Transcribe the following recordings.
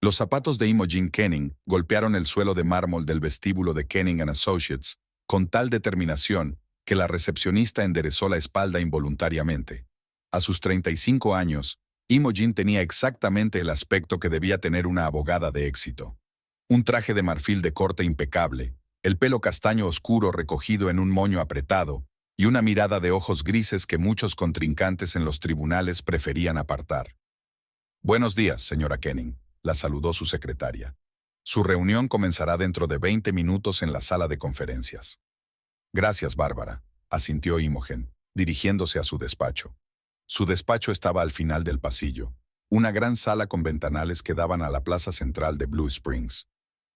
Los zapatos de Imogen Kenning golpearon el suelo de mármol del vestíbulo de Kenning & Associates con tal determinación que la recepcionista enderezó la espalda involuntariamente. A sus 35 años, Imogen tenía exactamente el aspecto que debía tener una abogada de éxito. Un traje de marfil de corte impecable, el pelo castaño oscuro recogido en un moño apretado y una mirada de ojos grises que muchos contrincantes en los tribunales preferían apartar. «Buenos días, señora Kenning», la saludó su secretaria. «Su reunión comenzará dentro de 20 minutos en la sala de conferencias». «Gracias, Bárbara», asintió Imogen, dirigiéndose a su despacho. Su despacho estaba al final del pasillo, una gran sala con ventanales que daban a la plaza central de Blue Springs.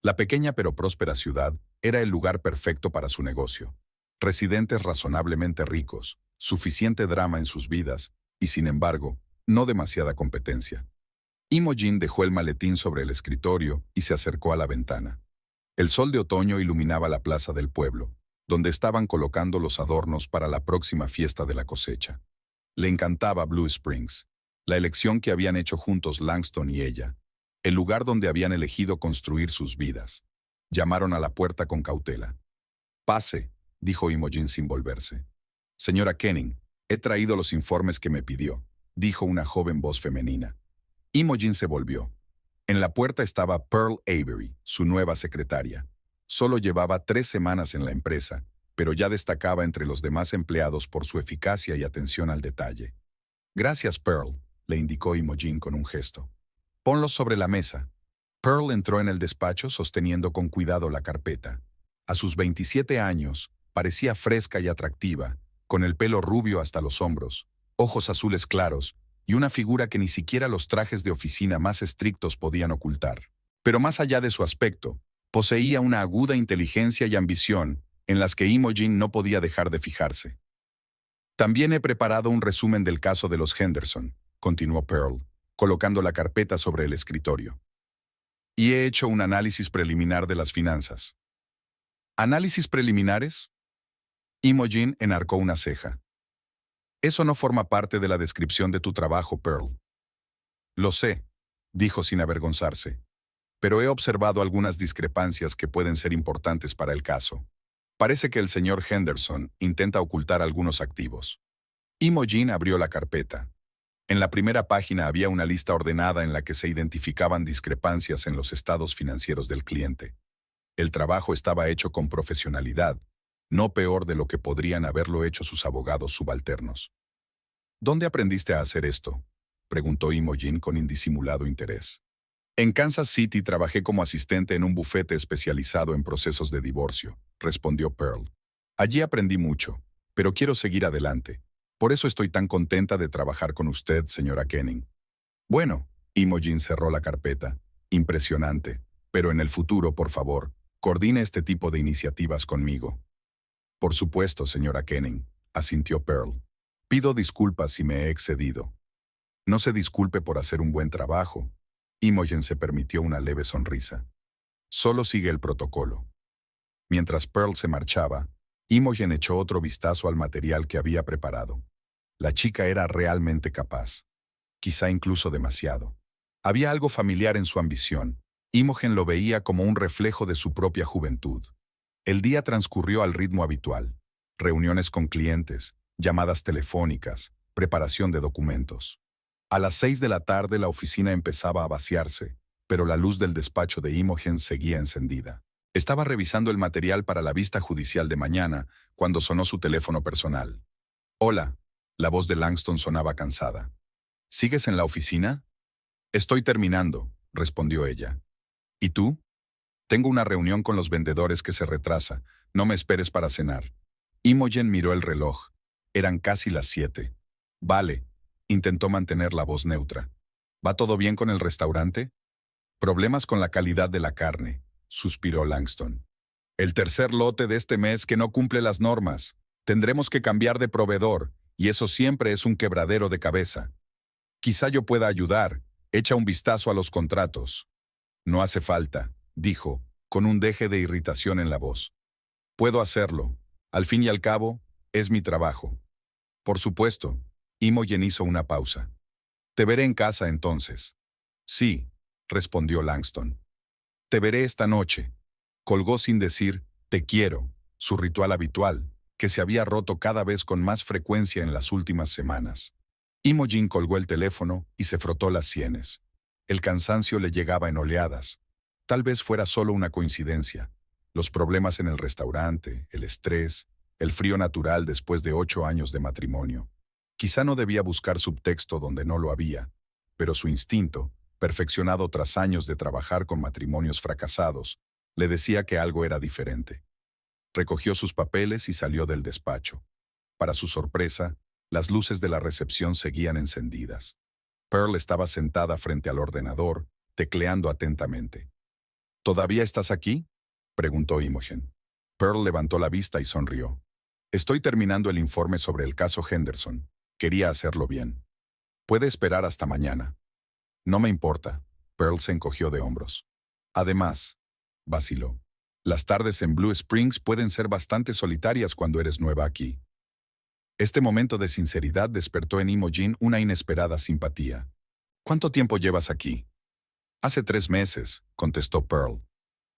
La pequeña pero próspera ciudad era el lugar perfecto para su negocio. Residentes razonablemente ricos, suficiente drama en sus vidas y, sin embargo, no demasiada competencia. Imogen dejó el maletín sobre el escritorio y se acercó a la ventana. El sol de otoño iluminaba la plaza del pueblo, donde estaban colocando los adornos para la próxima fiesta de la cosecha. Le encantaba Blue Springs, la elección que habían hecho juntos Langston y ella, el lugar donde habían elegido construir sus vidas. Llamaron a la puerta con cautela. «Pase», dijo Imogen sin volverse. «Señora Kenning, he traído los informes que me pidió», dijo una joven voz femenina. Imogen se volvió. En la puerta estaba Pearl Avery, su nueva secretaria. Solo llevaba 3 semanas en la empresa, pero ya destacaba entre los demás empleados por su eficacia y atención al detalle. «Gracias, Pearl», le indicó Imogen con un gesto. «Ponlos sobre la mesa». Pearl entró en el despacho sosteniendo con cuidado la carpeta. A sus 27 años, parecía fresca y atractiva, con el pelo rubio hasta los hombros, ojos azules claros y una figura que ni siquiera los trajes de oficina más estrictos podían ocultar. Pero más allá de su aspecto, poseía una aguda inteligencia y ambición en las que Imogen no podía dejar de fijarse. «También he preparado un resumen del caso de los Henderson», continuó Pearl, colocando la carpeta sobre el escritorio. «Y he hecho un análisis preliminar de las finanzas». «¿Análisis preliminares?». Imogen enarcó una ceja. «Eso no forma parte de la descripción de tu trabajo, Pearl». «Lo sé», dijo sin avergonzarse, «pero he observado algunas discrepancias que pueden ser importantes para el caso. Parece que el señor Henderson intenta ocultar algunos activos». Imogen abrió la carpeta. En la primera página había una lista ordenada en la que se identificaban discrepancias en los estados financieros del cliente. El trabajo estaba hecho con profesionalidad, no peor de lo que podrían haberlo hecho sus abogados subalternos. «¿Dónde aprendiste a hacer esto?», preguntó Imogen con indisimulado interés. «En Kansas City trabajé como asistente en un bufete especializado en procesos de divorcio», respondió Pearl. «Allí aprendí mucho, pero quiero seguir adelante. Por eso estoy tan contenta de trabajar con usted, señora Kenning». «Bueno», Imogen cerró la carpeta. «Impresionante, pero en el futuro, por favor, coordine este tipo de iniciativas conmigo». «Por supuesto, señora Kenning», asintió Pearl. «Pido disculpas si me he excedido». «No se disculpe por hacer un buen trabajo». Imogen se permitió una leve sonrisa. «Solo sigue el protocolo». Mientras Pearl se marchaba, Imogen echó otro vistazo al material que había preparado. La chica era realmente capaz. Quizá incluso demasiado. Había algo familiar en su ambición. Imogen lo veía como un reflejo de su propia juventud. El día transcurrió al ritmo habitual. Reuniones con clientes, llamadas telefónicas, preparación de documentos. A las 6 de la tarde la oficina empezaba a vaciarse, pero la luz del despacho de Imogen seguía encendida. Estaba revisando el material para la vista judicial de mañana cuando sonó su teléfono personal. «Hola», la voz de Langston sonaba cansada. «¿Sigues en la oficina?» «Estoy terminando», respondió ella. «¿Y tú?» «Tengo una reunión con los vendedores que se retrasa. No me esperes para cenar». Imogen miró el reloj. Eran casi las 7. «Vale», intentó mantener la voz neutra. «¿Va todo bien con el restaurante?» «Problemas con la calidad de la carne», suspiró Langston. «El tercer lote de este mes que no cumple las normas. Tendremos que cambiar de proveedor, y eso siempre es un quebradero de cabeza. Quizá yo pueda ayudar. Echa un vistazo a los contratos». «No hace falta», dijo, con un deje de irritación en la voz. «Puedo hacerlo. Al fin y al cabo, es mi trabajo». «Por supuesto». Imogen hizo una pausa. «Te veré en casa entonces». «Sí», respondió Langston. Te veré esta noche. Colgó sin decir, te quiero, su ritual habitual, que se había roto cada vez con más frecuencia en las últimas semanas. Imogen colgó el teléfono y se frotó las sienes. El cansancio le llegaba en oleadas. Tal vez fuera solo una coincidencia. Los problemas en el restaurante, el estrés, el frío natural después de 8 años de matrimonio. Quizá no debía buscar subtexto donde no lo había, pero su instinto, perfeccionado tras años de trabajar con matrimonios fracasados, le decía que algo era diferente. Recogió sus papeles y salió del despacho. Para su sorpresa, las luces de la recepción seguían encendidas. Pearl estaba sentada frente al ordenador, tecleando atentamente. ¿Todavía estás aquí?, preguntó Imogen. Pearl levantó la vista y sonrió. Estoy terminando el informe sobre el caso Henderson. Quería hacerlo bien. Puede esperar hasta mañana. No me importa. Pearl se encogió de hombros. Además, vaciló. Las tardes en Blue Springs pueden ser bastante solitarias cuando eres nueva aquí. Este momento de sinceridad despertó en Imogen una inesperada simpatía. ¿Cuánto tiempo llevas aquí? Hace 3 meses, contestó Pearl.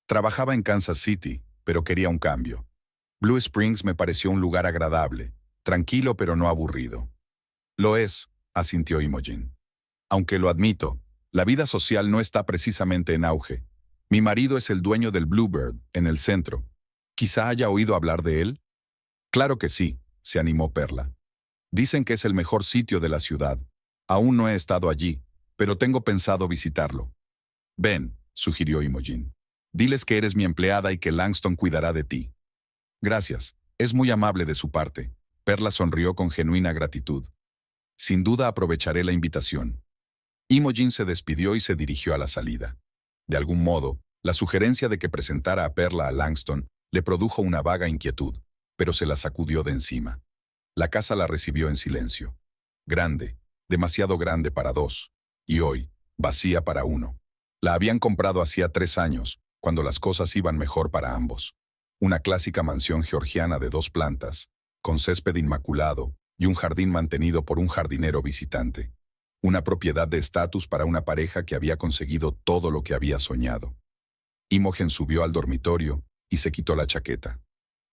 Trabajaba en Kansas City, pero quería un cambio. Blue Springs me pareció un lugar agradable, tranquilo pero no aburrido. Lo es, asintió Imogen. Aunque lo admito, la vida social no está precisamente en auge. Mi marido es el dueño del Bluebird, en el centro. ¿Quizá haya oído hablar de él? Claro que sí, se animó Perla. Dicen que es el mejor sitio de la ciudad. Aún no he estado allí, pero tengo pensado visitarlo. Ven, sugirió Imogen. Diles que eres mi empleada y que Langston cuidará de ti. Gracias, es muy amable de su parte. Perla sonrió con genuina gratitud. Sin duda aprovecharé la invitación. Imogen se despidió y se dirigió a la salida. De algún modo, la sugerencia de que presentara a Perla a Langston le produjo una vaga inquietud, pero se la sacudió de encima. La casa la recibió en silencio. Grande, demasiado grande para 2, y hoy, vacía para 1. La habían comprado hacía 3 años, cuando las cosas iban mejor para ambos. Una clásica mansión georgiana de 2 plantas, con césped inmaculado y un jardín mantenido por un jardinero visitante. Una propiedad de estatus para una pareja que había conseguido todo lo que había soñado. Imogen subió al dormitorio y se quitó la chaqueta.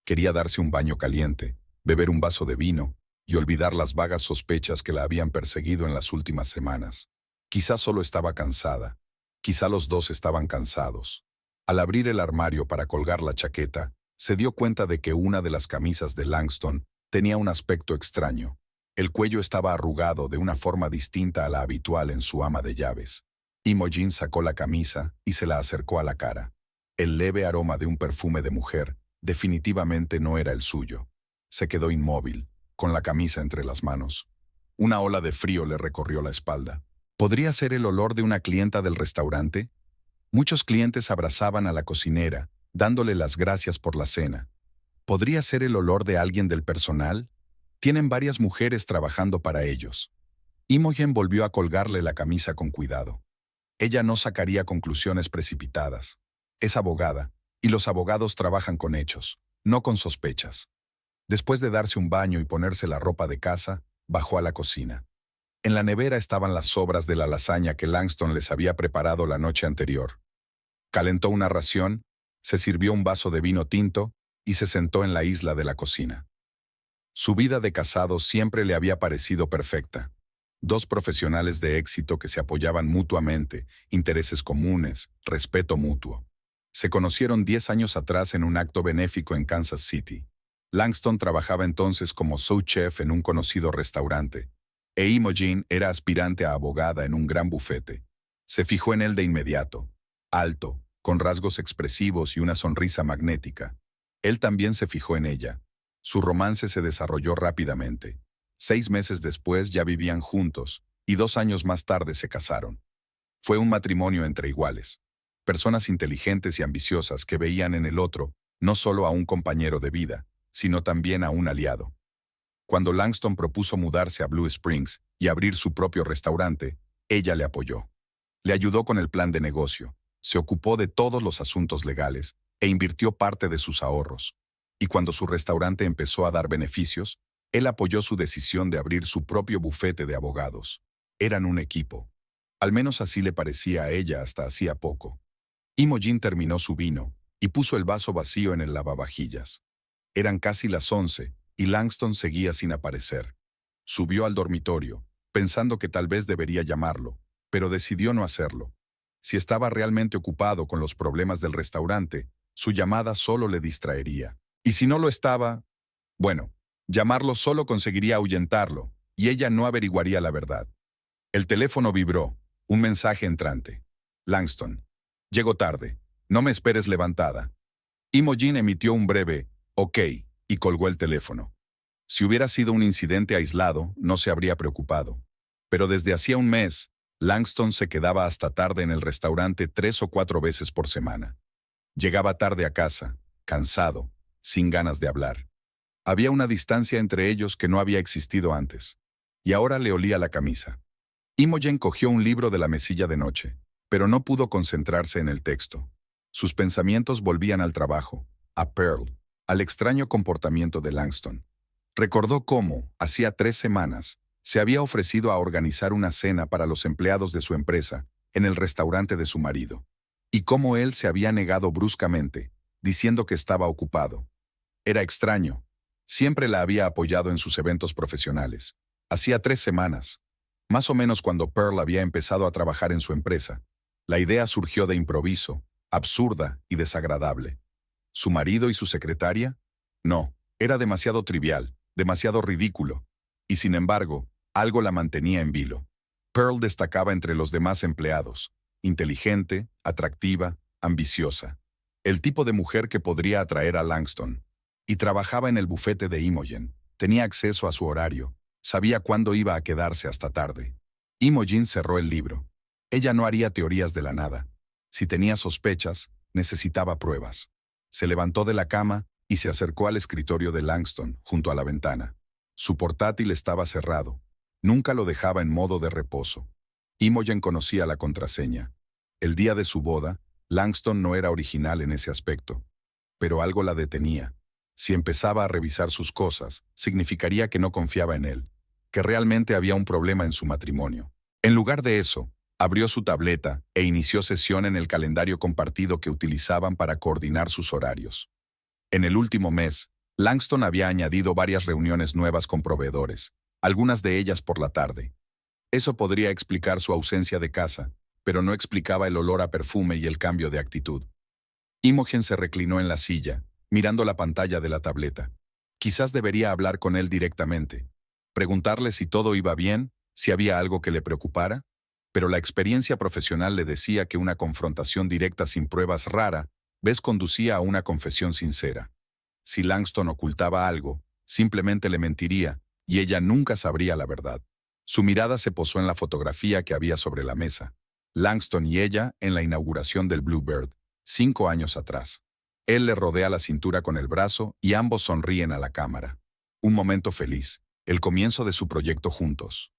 Quería darse un baño caliente, beber un vaso de vino y olvidar las vagas sospechas que la habían perseguido en las últimas semanas. Quizá solo estaba cansada. Quizá los dos estaban cansados. Al abrir el armario para colgar la chaqueta, se dio cuenta de que una de las camisas de Langston tenía un aspecto extraño. El cuello estaba arrugado de una forma distinta a la habitual en su ama de llaves. Imogen sacó la camisa y se la acercó a la cara. El leve aroma de un perfume de mujer definitivamente no era el suyo. Se quedó inmóvil, con la camisa entre las manos. Una ola de frío le recorrió la espalda. ¿Podría ser el olor de una clienta del restaurante? Muchos clientes abrazaban a la cocinera, dándole las gracias por la cena. ¿Podría ser el olor de alguien del personal? Tienen varias mujeres trabajando para ellos. Imogen volvió a colgarle la camisa con cuidado. Ella no sacaría conclusiones precipitadas. Es abogada, y los abogados trabajan con hechos, no con sospechas. Después de darse un baño y ponerse la ropa de casa, bajó a la cocina. En la nevera estaban las sobras de la lasaña que Langston les había preparado la noche anterior. Calentó una ración, se sirvió un vaso de vino tinto y se sentó en la isla de la cocina. Su vida de casado siempre le había parecido perfecta. 2 profesionales de éxito que se apoyaban mutuamente, intereses comunes, respeto mutuo. Se conocieron 10 años atrás en un acto benéfico en Kansas City. Langston trabajaba entonces como sous chef en un conocido restaurante, e Imogen era aspirante a abogada en un gran bufete. Se fijó en él de inmediato. Alto, con rasgos expresivos y una sonrisa magnética. Él también se fijó en ella. Su romance se desarrolló rápidamente. 6 meses después ya vivían juntos, y 2 años más tarde se casaron. Fue un matrimonio entre iguales. Personas inteligentes y ambiciosas que veían en el otro no solo a un compañero de vida, sino también a un aliado. Cuando Langston propuso mudarse a Blue Springs y abrir su propio restaurante, ella le apoyó. Le ayudó con el plan de negocio, se ocupó de todos los asuntos legales e invirtió parte de sus ahorros. Y cuando su restaurante empezó a dar beneficios, él apoyó su decisión de abrir su propio bufete de abogados. Eran un equipo. Al menos así le parecía a ella hasta hacía poco. Imogen terminó su vino y puso el vaso vacío en el lavavajillas. Eran casi las 11 y Langston seguía sin aparecer. Subió al dormitorio, pensando que tal vez debería llamarlo, pero decidió no hacerlo. Si estaba realmente ocupado con los problemas del restaurante, su llamada solo le distraería. Y si no lo estaba, bueno, llamarlo solo conseguiría ahuyentarlo, y ella no averiguaría la verdad. El teléfono vibró, un mensaje entrante. Langston. Llego tarde. No me esperes levantada. Imogen emitió un breve «ok» y colgó el teléfono. Si hubiera sido un incidente aislado, no se habría preocupado. Pero desde hacía un mes, Langston se quedaba hasta tarde en el restaurante 3 o 4 veces por semana. Llegaba tarde a casa, cansado, sin ganas de hablar. Había una distancia entre ellos que no había existido antes. Y ahora le olía la camisa. Imogen cogió un libro de la mesilla de noche, pero no pudo concentrarse en el texto. Sus pensamientos volvían al trabajo, a Pearl, al extraño comportamiento de Langston. Recordó cómo, hacía 3 semanas, se había ofrecido a organizar una cena para los empleados de su empresa en el restaurante de su marido, y cómo él se había negado bruscamente, diciendo que estaba ocupado. Era extraño. Siempre la había apoyado en sus eventos profesionales. Hacía 3 semanas, más o menos cuando Pearl había empezado a trabajar en su empresa. La idea surgió de improviso, absurda y desagradable. ¿Su marido y su secretaria? No, era demasiado trivial, demasiado ridículo. Y sin embargo, algo la mantenía en vilo. Pearl destacaba entre los demás empleados. Inteligente, atractiva, ambiciosa. El tipo de mujer que podría atraer a Langston. Y trabajaba en el bufete de Imogen. Tenía acceso a su horario. Sabía cuándo iba a quedarse hasta tarde. Imogen cerró el libro. Ella no haría teorías de la nada. Si tenía sospechas, necesitaba pruebas. Se levantó de la cama y se acercó al escritorio de Langston, junto a la ventana. Su portátil estaba cerrado. Nunca lo dejaba en modo de reposo. Imogen conocía la contraseña. El día de su boda, Langston no era original en ese aspecto. Pero algo la detenía. Si empezaba a revisar sus cosas, significaría que no confiaba en él, que realmente había un problema en su matrimonio. En lugar de eso, abrió su tableta e inició sesión en el calendario compartido que utilizaban para coordinar sus horarios. En el último mes, Langston había añadido varias reuniones nuevas con proveedores, algunas de ellas por la tarde. Eso podría explicar su ausencia de casa, pero no explicaba el olor a perfume y el cambio de actitud. Imogen se reclinó en la silla, mirando la pantalla de la tableta. Quizás debería hablar con él directamente, preguntarle si todo iba bien, si había algo que le preocupara, pero la experiencia profesional le decía que una confrontación directa sin pruebas rara vez conducía a una confesión sincera. Si Langston ocultaba algo, simplemente le mentiría, y ella nunca sabría la verdad. Su mirada se posó en la fotografía que había sobre la mesa. Langston y ella en la inauguración del Bluebird, 5 años atrás. Él le rodea la cintura con el brazo y ambos sonríen a la cámara. Un momento feliz, el comienzo de su proyecto juntos.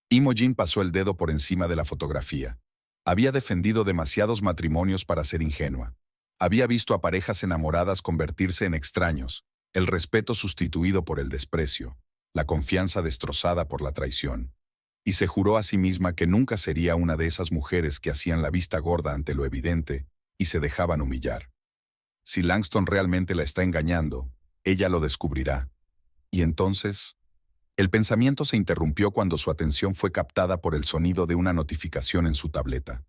Imogen pasó el dedo por encima de la fotografía. Había defendido demasiados matrimonios para ser ingenua. Había visto a parejas enamoradas convertirse en extraños, el respeto sustituido por el desprecio, la confianza destrozada por la traición. Y se juró a sí misma que nunca sería una de esas mujeres que hacían la vista gorda ante lo evidente y se dejaban humillar. Si Langston realmente la está engañando, ella lo descubrirá. Y entonces, el pensamiento se interrumpió cuando su atención fue captada por el sonido de una notificación en su tableta.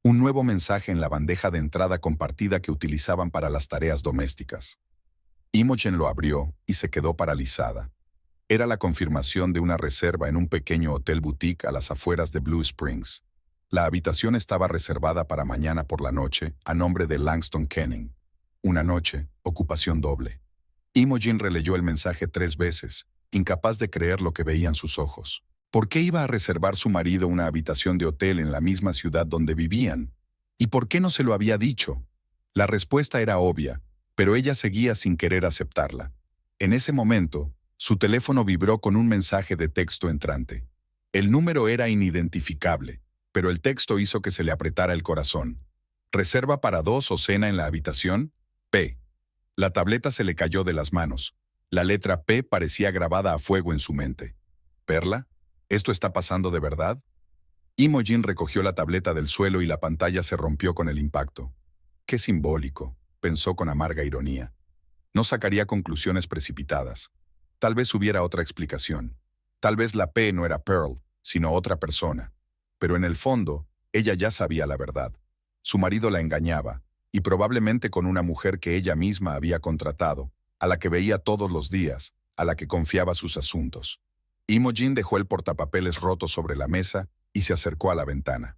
Un nuevo mensaje en la bandeja de entrada compartida que utilizaban para las tareas domésticas. Imogen lo abrió y se quedó paralizada. Era la confirmación de una reserva en un pequeño hotel boutique a las afueras de Blue Springs. La habitación estaba reservada para mañana por la noche a nombre de Langston Kenning. Una noche, ocupación doble. Imogen releyó el mensaje 3 veces, incapaz de creer lo que veían sus ojos. ¿Por qué iba a reservar su marido una habitación de hotel en la misma ciudad donde vivían? ¿Y por qué no se lo había dicho? La respuesta era obvia, pero ella seguía sin querer aceptarla. En ese momento, su teléfono vibró con un mensaje de texto entrante. El número era inidentificable, pero el texto hizo que se le apretara el corazón. ¿Reserva para 2 o cena en la habitación? P. La tableta se le cayó de las manos. La letra P parecía grabada a fuego en su mente. ¿Perla? ¿Esto está pasando de verdad? Imogen recogió la tableta del suelo y la pantalla se rompió con el impacto. Qué simbólico, pensó con amarga ironía. No sacaría conclusiones precipitadas. Tal vez hubiera otra explicación. Tal vez la P no era Pearl, sino otra persona. Pero en el fondo, ella ya sabía la verdad. Su marido la engañaba, y probablemente con una mujer que ella misma había contratado, a la que veía todos los días, a la que confiaba sus asuntos. Imogen dejó el portapapeles roto sobre la mesa y se acercó a la ventana.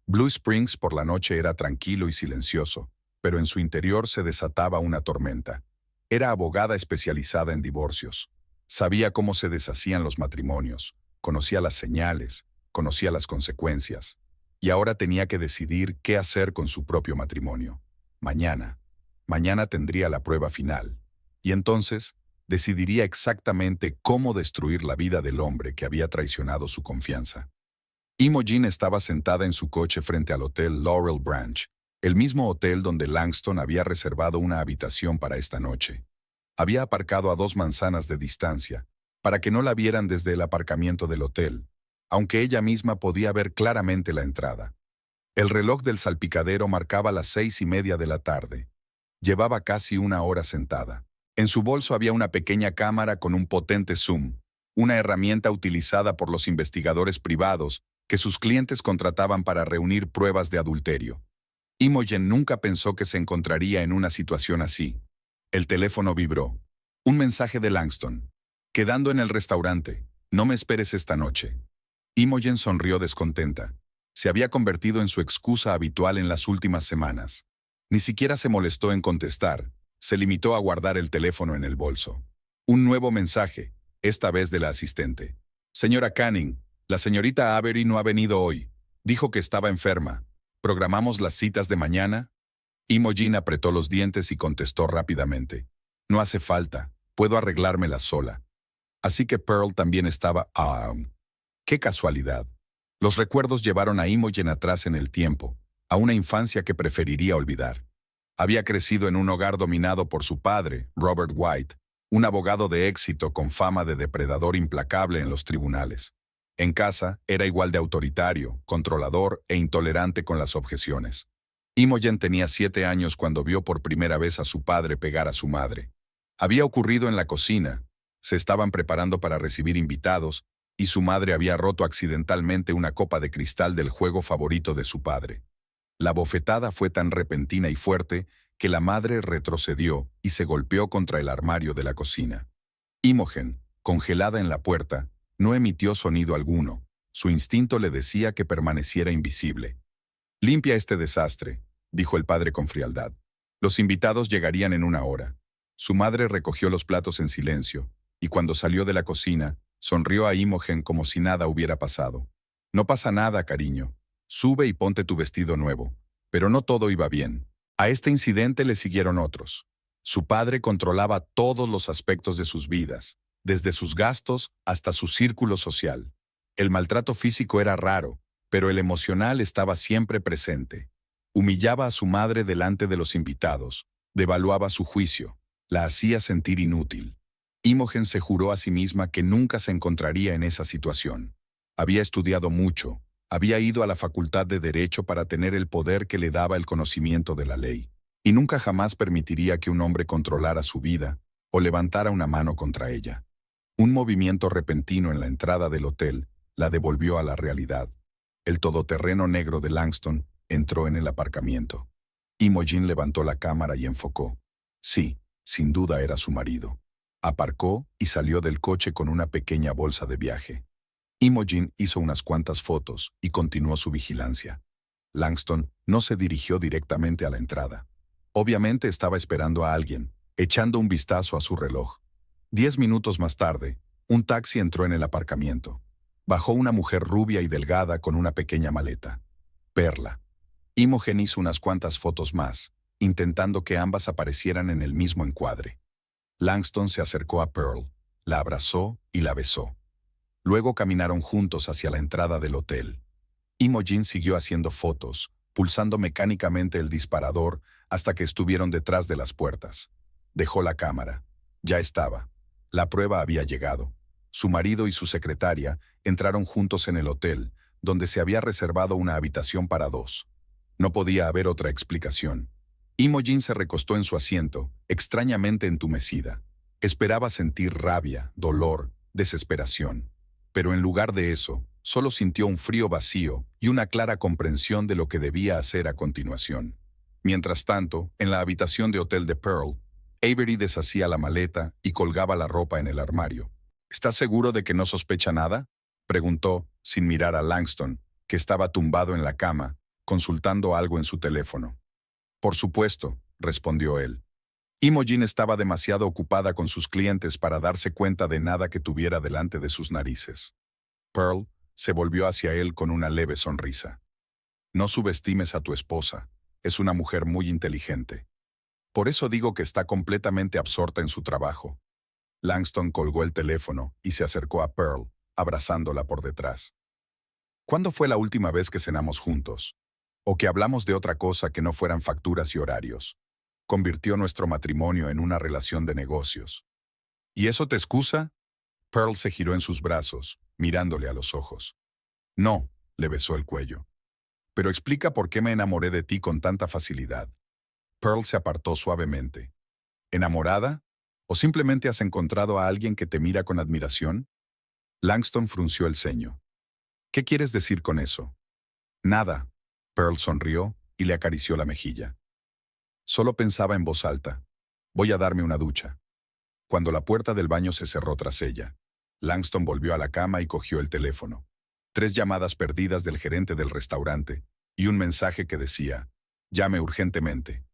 Blue Springs por la noche era tranquilo y silencioso, pero en su interior se desataba una tormenta. Era abogada especializada en divorcios. Sabía cómo se deshacían los matrimonios, conocía las señales, conocía las consecuencias, y ahora tenía que decidir qué hacer con su propio matrimonio. Mañana tendría la prueba final, y entonces decidiría exactamente cómo destruir la vida del hombre que había traicionado su confianza. Imogen estaba sentada en su coche frente al hotel Laurel Branch, el mismo hotel donde Langston había reservado una habitación para esta noche. Había aparcado a 2 manzanas de distancia, para que no la vieran desde el aparcamiento del hotel, aunque ella misma podía ver claramente la entrada. El reloj del salpicadero marcaba las 6:30 de la tarde. Llevaba casi 1 hora sentada. En su bolso había una pequeña cámara con un potente zoom, una herramienta utilizada por los investigadores privados que sus clientes contrataban para reunir pruebas de adulterio. Imogen nunca pensó que se encontraría en una situación así. El teléfono vibró. Un mensaje de Langston. Quedando en el restaurante. No me esperes esta noche. Imogen sonrió descontenta. Se había convertido en su excusa habitual en las últimas semanas. Ni siquiera se molestó en contestar. Se limitó a guardar el teléfono en el bolso. Un nuevo mensaje, esta vez de la asistente. Señora Canning, la señorita Avery no ha venido hoy. Dijo que estaba enferma. ¿Programamos las citas de mañana? Imogen apretó los dientes y contestó rápidamente. No hace falta, puedo arreglármela sola. Así que Pearl también estaba... ¡Qué casualidad! Los recuerdos llevaron a Imogen atrás en el tiempo, a una infancia que preferiría olvidar. Había crecido en un hogar dominado por su padre, Robert White, un abogado de éxito con fama de depredador implacable en los tribunales. En casa, era igual de autoritario, controlador e intolerante con las objeciones. Imogen tenía 7 años cuando vio por primera vez a su padre pegar a su madre. Había ocurrido en la cocina. Se estaban preparando para recibir invitados y su madre había roto accidentalmente una copa de cristal del juego favorito de su padre. La bofetada fue tan repentina y fuerte que la madre retrocedió y se golpeó contra el armario de la cocina. Imogen, congelada en la puerta, no emitió sonido alguno. Su instinto le decía que permaneciera invisible. «Limpia este desastre», dijo el padre con frialdad. Los invitados llegarían en 1 hora. Su madre recogió los platos en silencio, y cuando salió de la cocina, sonrió a Imogen como si nada hubiera pasado. «No pasa nada, cariño. Sube y ponte tu vestido nuevo». Pero no todo iba bien. A este incidente le siguieron otros. Su padre controlaba todos los aspectos de sus vidas, desde sus gastos hasta su círculo social. El maltrato físico era raro, pero el emocional estaba siempre presente. Humillaba a su madre delante de los invitados, devaluaba su juicio, la hacía sentir inútil. Imogen se juró a sí misma que nunca se encontraría en esa situación. Había estudiado mucho, había ido a la facultad de Derecho para tener el poder que le daba el conocimiento de la ley, y nunca jamás permitiría que un hombre controlara su vida o levantara una mano contra ella. Un movimiento repentino en la entrada del hotel la devolvió a la realidad. El todoterreno negro de Langston entró en el aparcamiento. Imogen levantó la cámara y enfocó. Sí, sin duda era su marido. Aparcó y salió del coche con una pequeña bolsa de viaje. Imogen hizo unas cuantas fotos y continuó su vigilancia. Langston no se dirigió directamente a la entrada. Obviamente estaba esperando a alguien, echando un vistazo a su reloj. 10 minutos más tarde, un taxi entró en el aparcamiento. Bajó una mujer rubia y delgada con una pequeña maleta. Perla. Imogen hizo unas cuantas fotos más, intentando que ambas aparecieran en el mismo encuadre. Langston se acercó a Pearl, la abrazó y la besó. Luego caminaron juntos hacia la entrada del hotel. Imogen siguió haciendo fotos, pulsando mecánicamente el disparador hasta que estuvieron detrás de las puertas. Dejó la cámara. Ya estaba. La prueba había llegado. Su marido y su secretaria entraron juntos en el hotel, donde se había reservado una habitación para dos. No podía haber otra explicación. Imogen se recostó en su asiento, extrañamente entumecida. Esperaba sentir rabia, dolor, desesperación. Pero en lugar de eso, solo sintió un frío vacío y una clara comprensión de lo que debía hacer a continuación. Mientras tanto, en la habitación de hotel de Pearl, Avery deshacía la maleta y colgaba la ropa en el armario. ¿Estás seguro de que no sospecha nada?, preguntó, sin mirar a Langston, que estaba tumbado en la cama, consultando algo en su teléfono. Por supuesto, respondió él. Imogen estaba demasiado ocupada con sus clientes para darse cuenta de nada que tuviera delante de sus narices. Pearl se volvió hacia él con una leve sonrisa. No subestimes a tu esposa. Es una mujer muy inteligente. Por eso digo que está completamente absorta en su trabajo. Langston colgó el teléfono y se acercó a Pearl, abrazándola por detrás. ¿Cuándo fue la última vez que cenamos juntos? ¿O que hablamos de otra cosa que no fueran facturas y horarios? Convirtió nuestro matrimonio en una relación de negocios. ¿Y eso te excusa? Pearl se giró en sus brazos, mirándole a los ojos. No, le besó el cuello. Pero explica por qué me enamoré de ti con tanta facilidad. Pearl se apartó suavemente. ¿Enamorada? ¿O simplemente has encontrado a alguien que te mira con admiración? Langston frunció el ceño. ¿Qué quieres decir con eso? Nada. Pearl sonrió y le acarició la mejilla. Solo pensaba en voz alta. Voy a darme una ducha. Cuando la puerta del baño se cerró tras ella, Langston volvió a la cama y cogió el teléfono. 3 llamadas perdidas del gerente del restaurante y un mensaje que decía, llame urgentemente.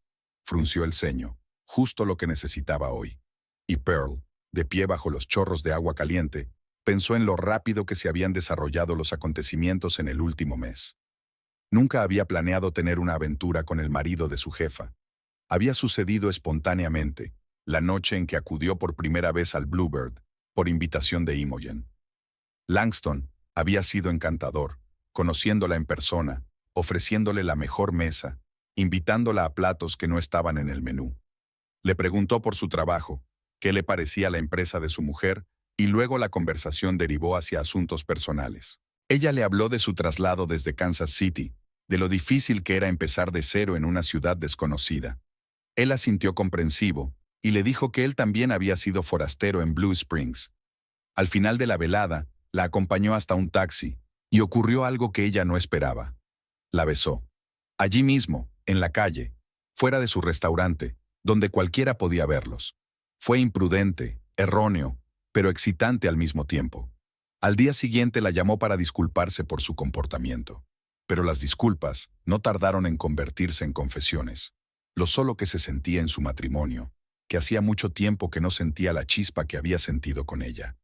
Frunció el ceño, justo lo que necesitaba hoy. Y Pearl, de pie bajo los chorros de agua caliente, pensó en lo rápido que se habían desarrollado los acontecimientos en el último mes. Nunca había planeado tener una aventura con el marido de su jefa. Había sucedido espontáneamente, la noche en que acudió por primera vez al Bluebird, por invitación de Imogen. Langston había sido encantador, conociéndola en persona, ofreciéndole la mejor mesa, invitándola a platos que no estaban en el menú. Le preguntó por su trabajo, qué le parecía la empresa de su mujer, y luego la conversación derivó hacia asuntos personales. Ella le habló de su traslado desde Kansas City, de lo difícil que era empezar de cero en una ciudad desconocida. Él la sintió comprensivo, y le dijo que él también había sido forastero en Blue Springs. Al final de la velada, la acompañó hasta un taxi, y ocurrió algo que ella no esperaba. La besó. Allí mismo, en la calle, fuera de su restaurante, donde cualquiera podía verlos. Fue imprudente, erróneo, pero excitante al mismo tiempo. Al día siguiente la llamó para disculparse por su comportamiento. Pero las disculpas no tardaron en convertirse en confesiones. Lo solo que se sentía en su matrimonio, que hacía mucho tiempo que no sentía la chispa que había sentido con ella.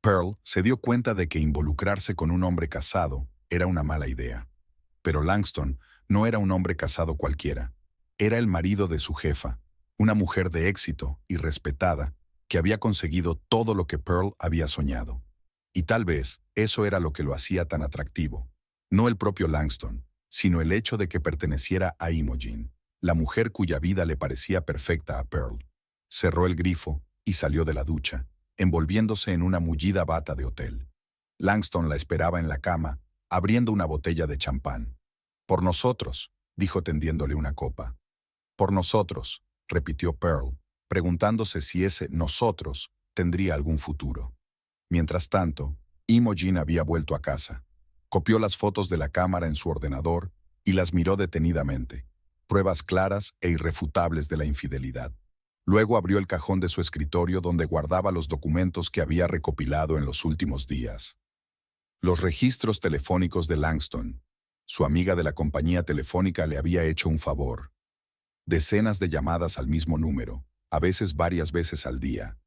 Pearl se dio cuenta de que involucrarse con un hombre casado era una mala idea. Pero Langston no era un hombre casado cualquiera. Era el marido de su jefa, una mujer de éxito y respetada, que había conseguido todo lo que Pearl había soñado. Y tal vez eso era lo que lo hacía tan atractivo. No el propio Langston, sino el hecho de que perteneciera a Imogen, la mujer cuya vida le parecía perfecta a Pearl. Cerró el grifo y salió de la ducha, envolviéndose en una mullida bata de hotel. Langston la esperaba en la cama, abriendo una botella de champán. «Por nosotros», dijo tendiéndole una copa. «Por nosotros», repitió Pearl, preguntándose si ese «nosotros» tendría algún futuro. Mientras tanto, Imogen había vuelto a casa. Copió las fotos de la cámara en su ordenador y las miró detenidamente, pruebas claras e irrefutables de la infidelidad. Luego abrió el cajón de su escritorio donde guardaba los documentos que había recopilado en los últimos días. Los registros telefónicos de Langston. Su amiga de la compañía telefónica le había hecho un favor. Decenas de llamadas al mismo número, a veces varias veces al día.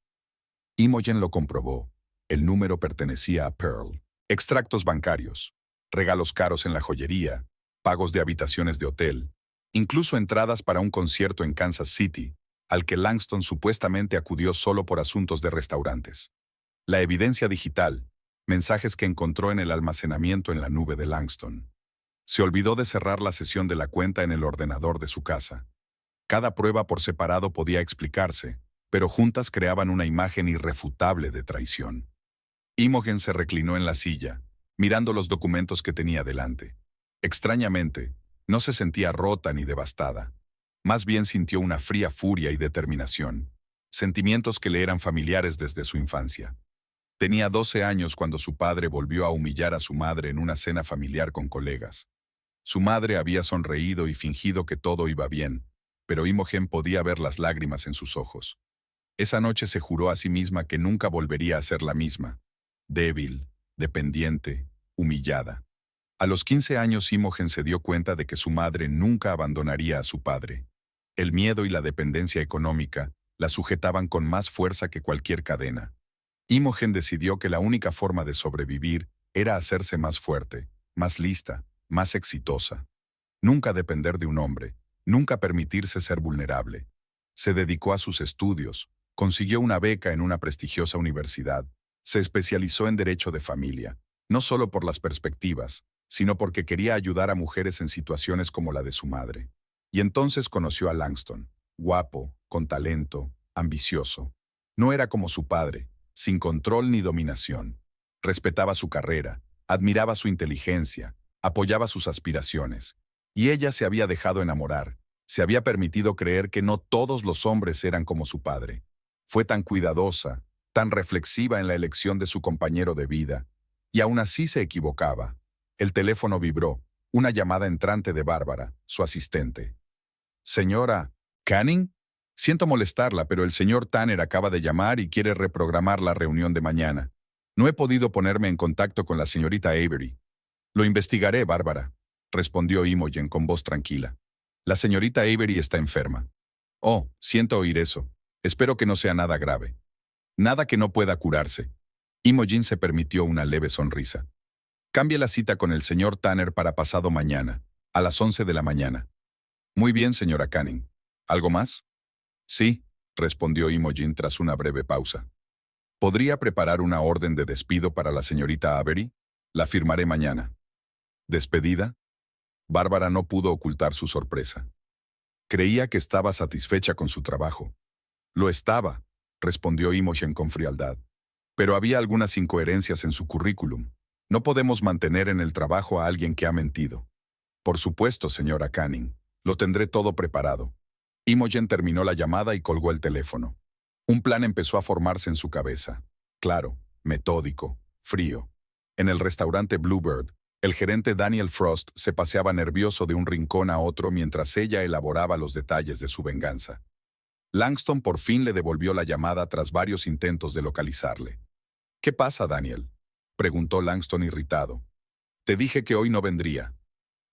Imogen lo comprobó. El número pertenecía a Pearl. Extractos bancarios, regalos caros en la joyería, pagos de habitaciones de hotel, incluso entradas para un concierto en Kansas City, al que Langston supuestamente acudió solo por asuntos de restaurantes. La evidencia digital, mensajes que encontró en el almacenamiento en la nube de Langston. Se olvidó de cerrar la sesión de la cuenta en el ordenador de su casa. Cada prueba por separado podía explicarse, pero juntas creaban una imagen irrefutable de traición. Imogen se reclinó en la silla, mirando los documentos que tenía delante. Extrañamente, no se sentía rota ni devastada. Más bien sintió una fría furia y determinación, sentimientos que le eran familiares desde su infancia. Tenía 12 años cuando su padre volvió a humillar a su madre en una cena familiar con colegas. Su madre había sonreído y fingido que todo iba bien, pero Imogen podía ver las lágrimas en sus ojos. Esa noche se juró a sí misma que nunca volvería a ser la misma. Débil, dependiente, humillada. A los 15 años Imogen se dio cuenta de que su madre nunca abandonaría a su padre. El miedo y la dependencia económica la sujetaban con más fuerza que cualquier cadena. Imogen decidió que la única forma de sobrevivir era hacerse más fuerte, más lista, más exitosa. Nunca depender de un hombre, nunca permitirse ser vulnerable. Se dedicó a sus estudios, consiguió una beca en una prestigiosa universidad, se especializó en derecho de familia, no solo por las perspectivas, sino porque quería ayudar a mujeres en situaciones como la de su madre. Y entonces conoció a Langston, guapo, con talento, ambicioso. No era como su padre, sin control ni dominación. Respetaba su carrera, admiraba su inteligencia, apoyaba sus aspiraciones. Y ella se había dejado enamorar, se había permitido creer que no todos los hombres eran como su padre. Fue tan cuidadosa, tan reflexiva en la elección de su compañero de vida, y aún así se equivocaba. El teléfono vibró, una llamada entrante de Bárbara, su asistente. Señora Canning, siento molestarla, pero el señor Tanner acaba de llamar y quiere reprogramar la reunión de mañana. No he podido ponerme en contacto con la señorita Avery. Lo investigaré, Bárbara, respondió Imogen con voz tranquila. La señorita Avery está enferma. Oh, siento oír eso. Espero que no sea nada grave. Nada que no pueda curarse. Imogen se permitió una leve sonrisa. Cambie la cita con el señor Tanner para pasado mañana, a las 11 de la mañana. Muy bien, señora Canning. ¿Algo más? Sí, respondió Imogen tras una breve pausa. ¿Podría preparar una orden de despido para la señorita Avery? La firmaré mañana. ¿Despedida? Bárbara no pudo ocultar su sorpresa. Creía que estaba satisfecha con su trabajo. Lo estaba, respondió Imogen con frialdad. Pero había algunas incoherencias en su currículum. No podemos mantener en el trabajo a alguien que ha mentido. Por supuesto, señora Canning. Lo tendré todo preparado. Imogen terminó la llamada y colgó el teléfono. Un plan empezó a formarse en su cabeza. Claro, metódico, frío. En el restaurante Bluebird, el gerente Daniel Frost se paseaba nervioso de un rincón a otro mientras ella elaboraba los detalles de su venganza. Langston por fin le devolvió la llamada tras varios intentos de localizarle. ¿Qué pasa, Daniel?, preguntó Langston irritado. Te dije que hoy no vendría.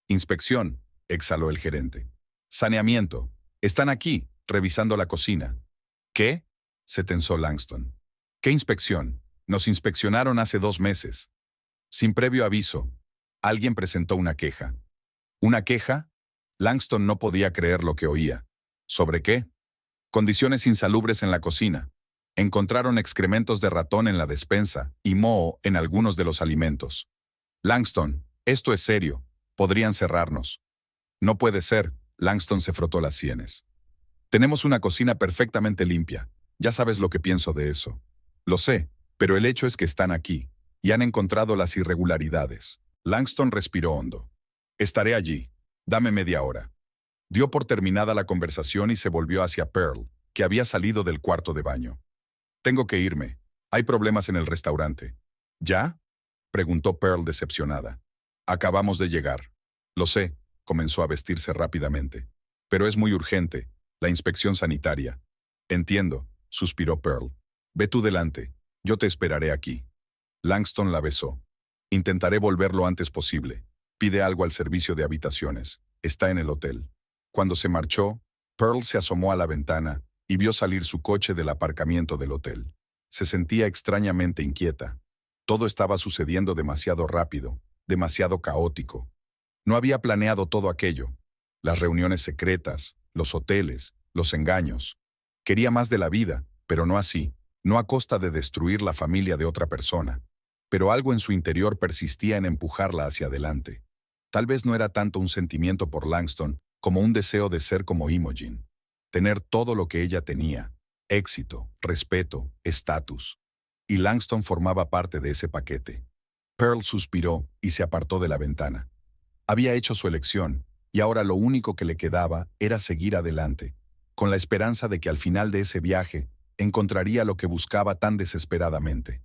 Inspección, exhaló el gerente. Saneamiento. Están aquí, revisando la cocina. ¿Qué?, se tensó Langston. ¿Qué inspección? Nos inspeccionaron hace 2 meses. Sin previo aviso. Alguien presentó una queja. ¿Una queja? Langston no podía creer lo que oía. ¿Sobre qué? Condiciones insalubres en la cocina. Encontraron excrementos de ratón en la despensa y moho en algunos de los alimentos. Langston, esto es serio. Podrían cerrarnos. No puede ser. Langston se frotó las sienes. Tenemos una cocina perfectamente limpia. Ya sabes lo que pienso de eso. Lo sé, pero el hecho es que están aquí y han encontrado las irregularidades. Langston respiró hondo. Estaré allí. Dame media hora. Dio por terminada la conversación y se volvió hacia Pearl, que había salido del cuarto de baño. Tengo que irme. Hay problemas en el restaurante. ¿Ya?, preguntó Pearl decepcionada. Acabamos de llegar. Lo sé, comenzó a vestirse rápidamente. Pero es muy urgente, la inspección sanitaria. Entiendo, suspiró Pearl. Ve tú delante, yo te esperaré aquí. Langston la besó. Intentaré volver lo antes posible. Pide algo al servicio de habitaciones. Está en el hotel. Cuando se marchó, Pearl se asomó a la ventana y vio salir su coche del aparcamiento del hotel. Se sentía extrañamente inquieta. Todo estaba sucediendo demasiado rápido, demasiado caótico. No había planeado todo aquello. Las reuniones secretas, los hoteles, los engaños. Quería más de la vida, pero no así, no a costa de destruir la familia de otra persona. Pero algo en su interior persistía en empujarla hacia adelante. Tal vez no era tanto un sentimiento por Langston como un deseo de ser como Imogen. Tener todo lo que ella tenía: éxito, respeto, estatus. Y Langston formaba parte de ese paquete. Pearl suspiró y se apartó de la ventana. Había hecho su elección, y ahora lo único que le quedaba era seguir adelante, con la esperanza de que al final de ese viaje encontraría lo que buscaba tan desesperadamente.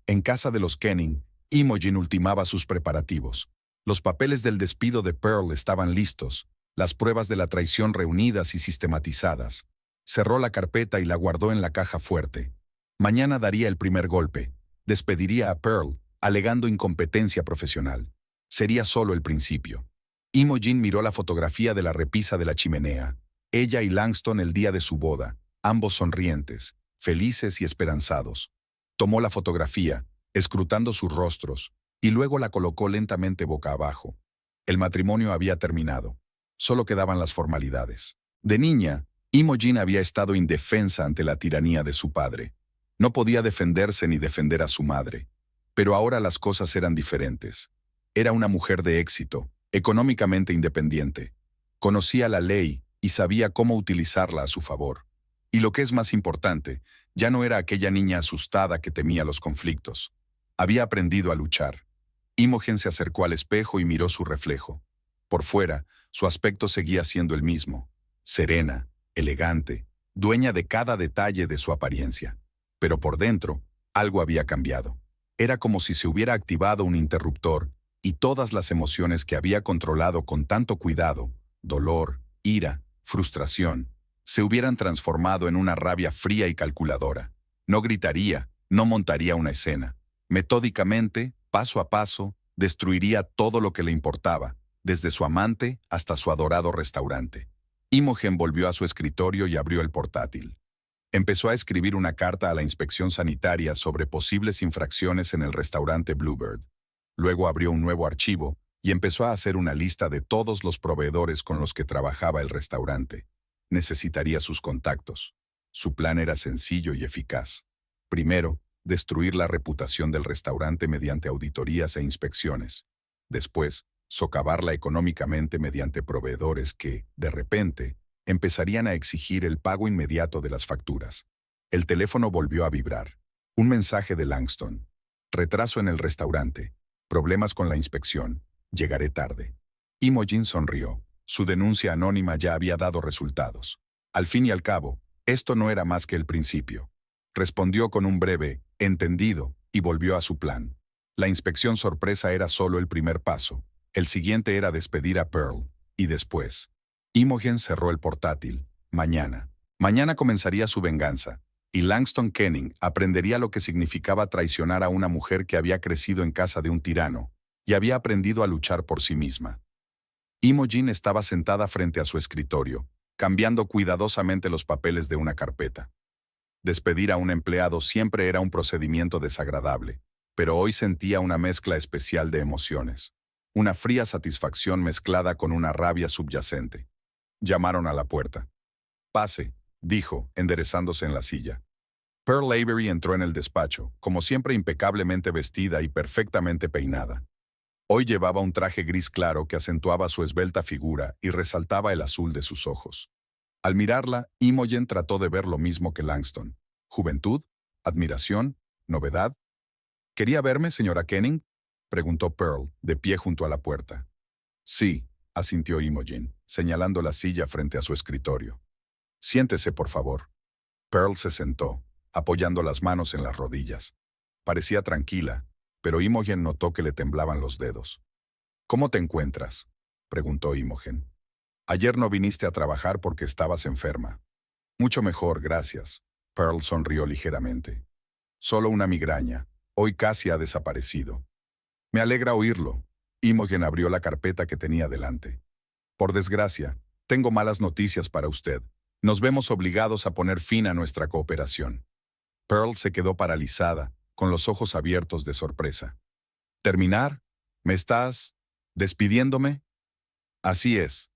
En casa de los Kenning, Imogen ultimaba sus preparativos. Los papeles del despido de Pearl estaban listos, las pruebas de la traición reunidas y sistematizadas. Cerró la carpeta y la guardó en la caja fuerte. Mañana daría el primer golpe. Despediría a Pearl, alegando incompetencia profesional. Sería solo el principio. Imogen miró la fotografía de la repisa de la chimenea. Ella y Langston el día de su boda, ambos sonrientes, felices y esperanzados. Tomó la fotografía, escrutando sus rostros, y luego la colocó lentamente boca abajo. El matrimonio había terminado. Solo quedaban las formalidades. De niña, Imogen había estado indefensa ante la tiranía de su padre. No podía defenderse ni defender a su madre. Pero ahora las cosas eran diferentes. Era una mujer de éxito, económicamente independiente. Conocía la ley y sabía cómo utilizarla a su favor. Y lo que es más importante, ya no era aquella niña asustada que temía los conflictos. Había aprendido a luchar. Imogen se acercó al espejo y miró su reflejo. Por fuera, su aspecto seguía siendo el mismo. Serena, elegante, dueña de cada detalle de su apariencia. Pero por dentro, algo había cambiado. Era como si se hubiera activado un interruptor y todas las emociones que había controlado con tanto cuidado, dolor, ira, frustración, se hubieran transformado en una rabia fría y calculadora. No gritaría, no montaría una escena. Metódicamente, paso a paso, destruiría todo lo que le importaba, desde su amante hasta su adorado restaurante. Imogen volvió a su escritorio y abrió el portátil. Empezó a escribir una carta a la inspección sanitaria sobre posibles infracciones en el restaurante Bluebird. Luego abrió un nuevo archivo y empezó a hacer una lista de todos los proveedores con los que trabajaba el restaurante. Necesitaría sus contactos. Su plan era sencillo y eficaz. Primero, destruir la reputación del restaurante mediante auditorías e inspecciones. Después, socavarla económicamente mediante proveedores que, de repente, empezarían a exigir el pago inmediato de las facturas. El teléfono volvió a vibrar. Un mensaje de Langston. Retraso en el restaurante. Problemas con la inspección. Llegaré tarde. Imogen sonrió. Su denuncia anónima ya había dado resultados. Al fin y al cabo, esto no era más que el principio. Respondió con un breve, entendido, y volvió a su plan. La inspección sorpresa era solo el primer paso. El siguiente era despedir a Pearl. Y después. Imogen cerró el portátil. Mañana. Mañana comenzaría su venganza. Y Langston Kenning aprendería lo que significaba traicionar a una mujer que había crecido en casa de un tirano y había aprendido a luchar por sí misma. Imogen estaba sentada frente a su escritorio, cambiando cuidadosamente los papeles de una carpeta. Despedir a un empleado siempre era un procedimiento desagradable, pero hoy sentía una mezcla especial de emociones. Una fría satisfacción mezclada con una rabia subyacente. Llamaron a la puerta. «Pase», dijo, enderezándose en la silla. Pearl Avery entró en el despacho, como siempre impecablemente vestida y perfectamente peinada. Hoy llevaba un traje gris claro que acentuaba su esbelta figura y resaltaba el azul de sus ojos. Al mirarla, Imogen trató de ver lo mismo que Langston. ¿Juventud? ¿Admiración? ¿Novedad? ¿Quería verme, señora Kenning?, preguntó Pearl, de pie junto a la puerta. Sí, asintió Imogen, señalando la silla frente a su escritorio. Siéntese, por favor. Pearl se sentó, apoyando las manos en las rodillas. Parecía tranquila, pero Imogen notó que le temblaban los dedos. ¿Cómo te encuentras?, preguntó Imogen. Ayer no viniste a trabajar porque estabas enferma. Mucho mejor, gracias. Pearl sonrió ligeramente. Solo una migraña. Hoy casi ha desaparecido. Me alegra oírlo. Imogen abrió la carpeta que tenía delante. Por desgracia, tengo malas noticias para usted. Nos vemos obligados a poner fin a nuestra cooperación. Pearl se quedó paralizada, con los ojos abiertos de sorpresa. ¿Terminar? ¿Me estás despidiéndome? Así es.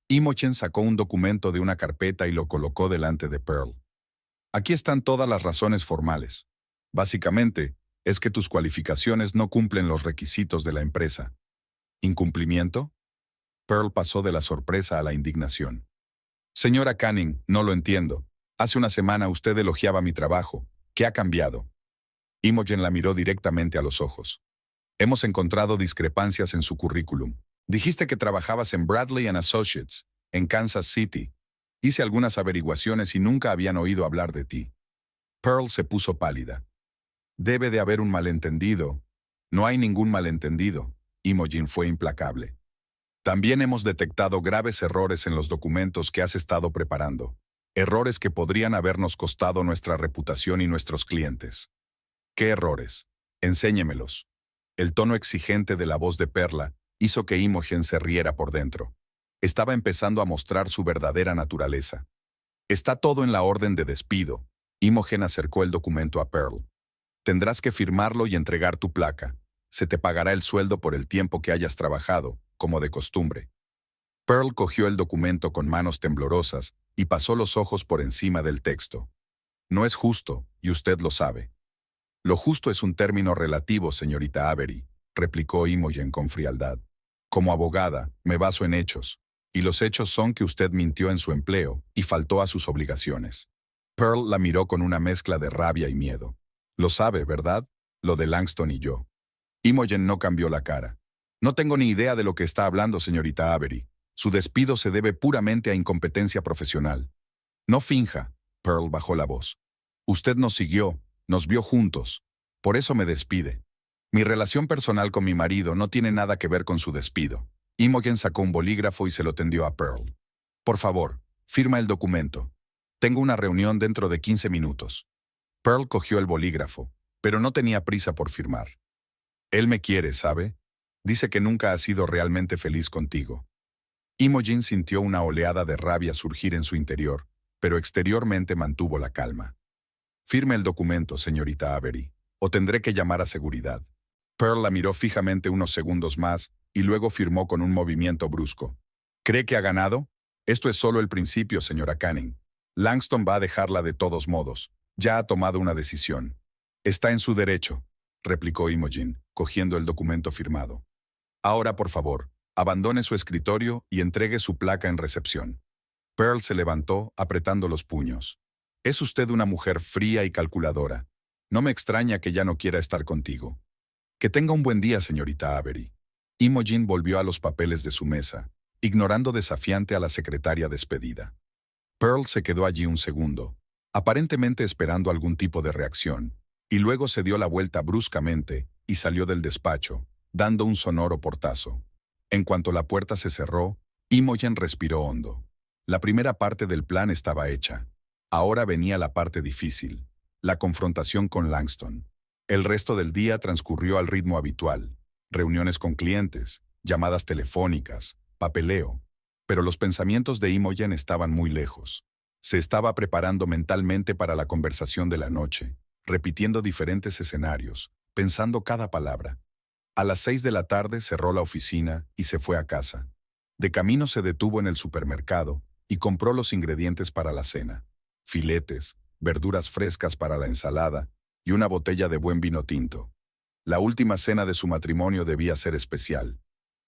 Imogen sacó un documento de una carpeta y lo colocó delante de Pearl. Aquí están todas las razones formales. Básicamente, es que tus cualificaciones no cumplen los requisitos de la empresa. ¿Incumplimiento? Pearl pasó de la sorpresa a la indignación. Señora Canning, no lo entiendo. Hace una semana usted elogiaba mi trabajo. ¿Qué ha cambiado? Imogen la miró directamente a los ojos. Hemos encontrado discrepancias en su currículum. Dijiste que trabajabas en Bradley and Associates, en Kansas City. Hice algunas averiguaciones y nunca habían oído hablar de ti. Pearl se puso pálida. Debe de haber un malentendido. No hay ningún malentendido. Imogen fue implacable. También hemos detectado graves errores en los documentos que has estado preparando. Errores que podrían habernos costado nuestra reputación y nuestros clientes. ¿Qué errores? Enséñemelos. El tono exigente de la voz de Perla hizo que Imogen se riera por dentro. Estaba empezando a mostrar su verdadera naturaleza. Está todo en la orden de despido. Imogen acercó el documento a Pearl. Tendrás que firmarlo y entregar tu placa. Se te pagará el sueldo por el tiempo que hayas trabajado, como de costumbre. Pearl cogió el documento con manos temblorosas y pasó los ojos por encima del texto. No es justo, y usted lo sabe. Lo justo es un término relativo, señorita Avery, replicó Imogen con frialdad. Como abogada, me baso en hechos, y los hechos son que usted mintió en su empleo y faltó a sus obligaciones. Pearl la miró con una mezcla de rabia y miedo. Lo sabe, ¿verdad? Lo de Langston y yo. Imogen no cambió la cara. No tengo ni idea de lo que está hablando, señorita Avery. Su despido se debe puramente a incompetencia profesional. No finja, Pearl bajó la voz. Usted nos siguió, nos vio juntos. Por eso me despide. Mi relación personal con mi marido no tiene nada que ver con su despido. Imogen sacó un bolígrafo y se lo tendió a Pearl. Por favor, firma el documento. Tengo una reunión dentro de 15 minutos. Pearl cogió el bolígrafo, pero no tenía prisa por firmar. Él me quiere, ¿sabe? Dice que nunca ha sido realmente feliz contigo. Imogen sintió una oleada de rabia surgir en su interior, pero exteriormente mantuvo la calma. Firme el documento, señorita Avery, o tendré que llamar a seguridad. Pearl la miró fijamente unos segundos más y luego firmó con un movimiento brusco. ¿Cree que ha ganado? Esto es solo el principio, señora Canning. Langston va a dejarla de todos modos. Ya ha tomado una decisión. Está en su derecho, replicó Imogen, cogiendo el documento firmado. Ahora, por favor, abandone su escritorio y entregue su placa en recepción. Pearl se levantó, apretando los puños. Es usted una mujer fría y calculadora. No me extraña que ya no quiera estar contigo. Que tenga un buen día, señorita Avery. Imogen volvió a los papeles de su mesa, ignorando desafiante a la secretaria despedida. Pearl se quedó allí un segundo, aparentemente esperando algún tipo de reacción, y luego se dio la vuelta bruscamente y salió del despacho, dando un sonoro portazo. En cuanto la puerta se cerró, Imogen respiró hondo. La primera parte del plan estaba hecha. Ahora venía la parte difícil, la confrontación con Langston. El resto del día transcurrió al ritmo habitual. Reuniones con clientes, llamadas telefónicas, papeleo. Pero los pensamientos de Imogen estaban muy lejos. Se estaba preparando mentalmente para la conversación de la noche, repitiendo diferentes escenarios, pensando cada palabra. A las 6 de la tarde cerró la oficina y se fue a casa. De camino se detuvo en el supermercado y compró los ingredientes para la cena. Filetes, verduras frescas para la ensalada y una botella de buen vino tinto. La última cena de su matrimonio debía ser especial.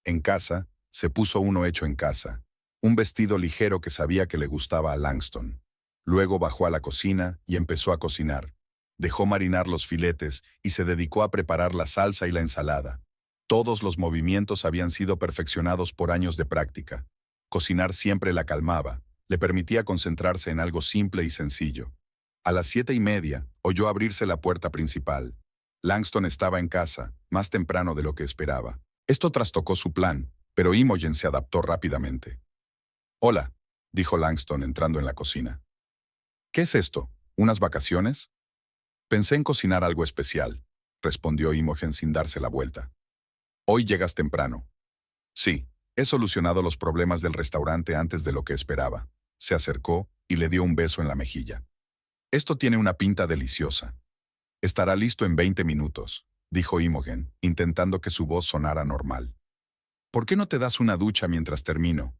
En casa, se puso uno hecho en casa, un vestido ligero que sabía que le gustaba a Langston. Luego bajó a la cocina y empezó a cocinar. Dejó marinar los filetes y se dedicó a preparar la salsa y la ensalada. Todos los movimientos habían sido perfeccionados por años de práctica. Cocinar siempre la calmaba, le permitía concentrarse en algo simple y sencillo. A las 7:30, oyó abrirse la puerta principal. Langston estaba en casa, más temprano de lo que esperaba. Esto trastocó su plan, pero Imogen se adaptó rápidamente. «Hola», dijo Langston entrando en la cocina. «¿Qué es esto? ¿Unas vacaciones?» «Pensé en cocinar algo especial», respondió Imogen sin darse la vuelta. «Hoy llegas temprano». «Sí, he solucionado los problemas del restaurante antes de lo que esperaba». Se acercó y le dio un beso en la mejilla. «Esto tiene una pinta deliciosa». «Estará listo en 20 minutos», dijo Imogen, intentando que su voz sonara normal. «¿Por qué no te das una ducha mientras termino?»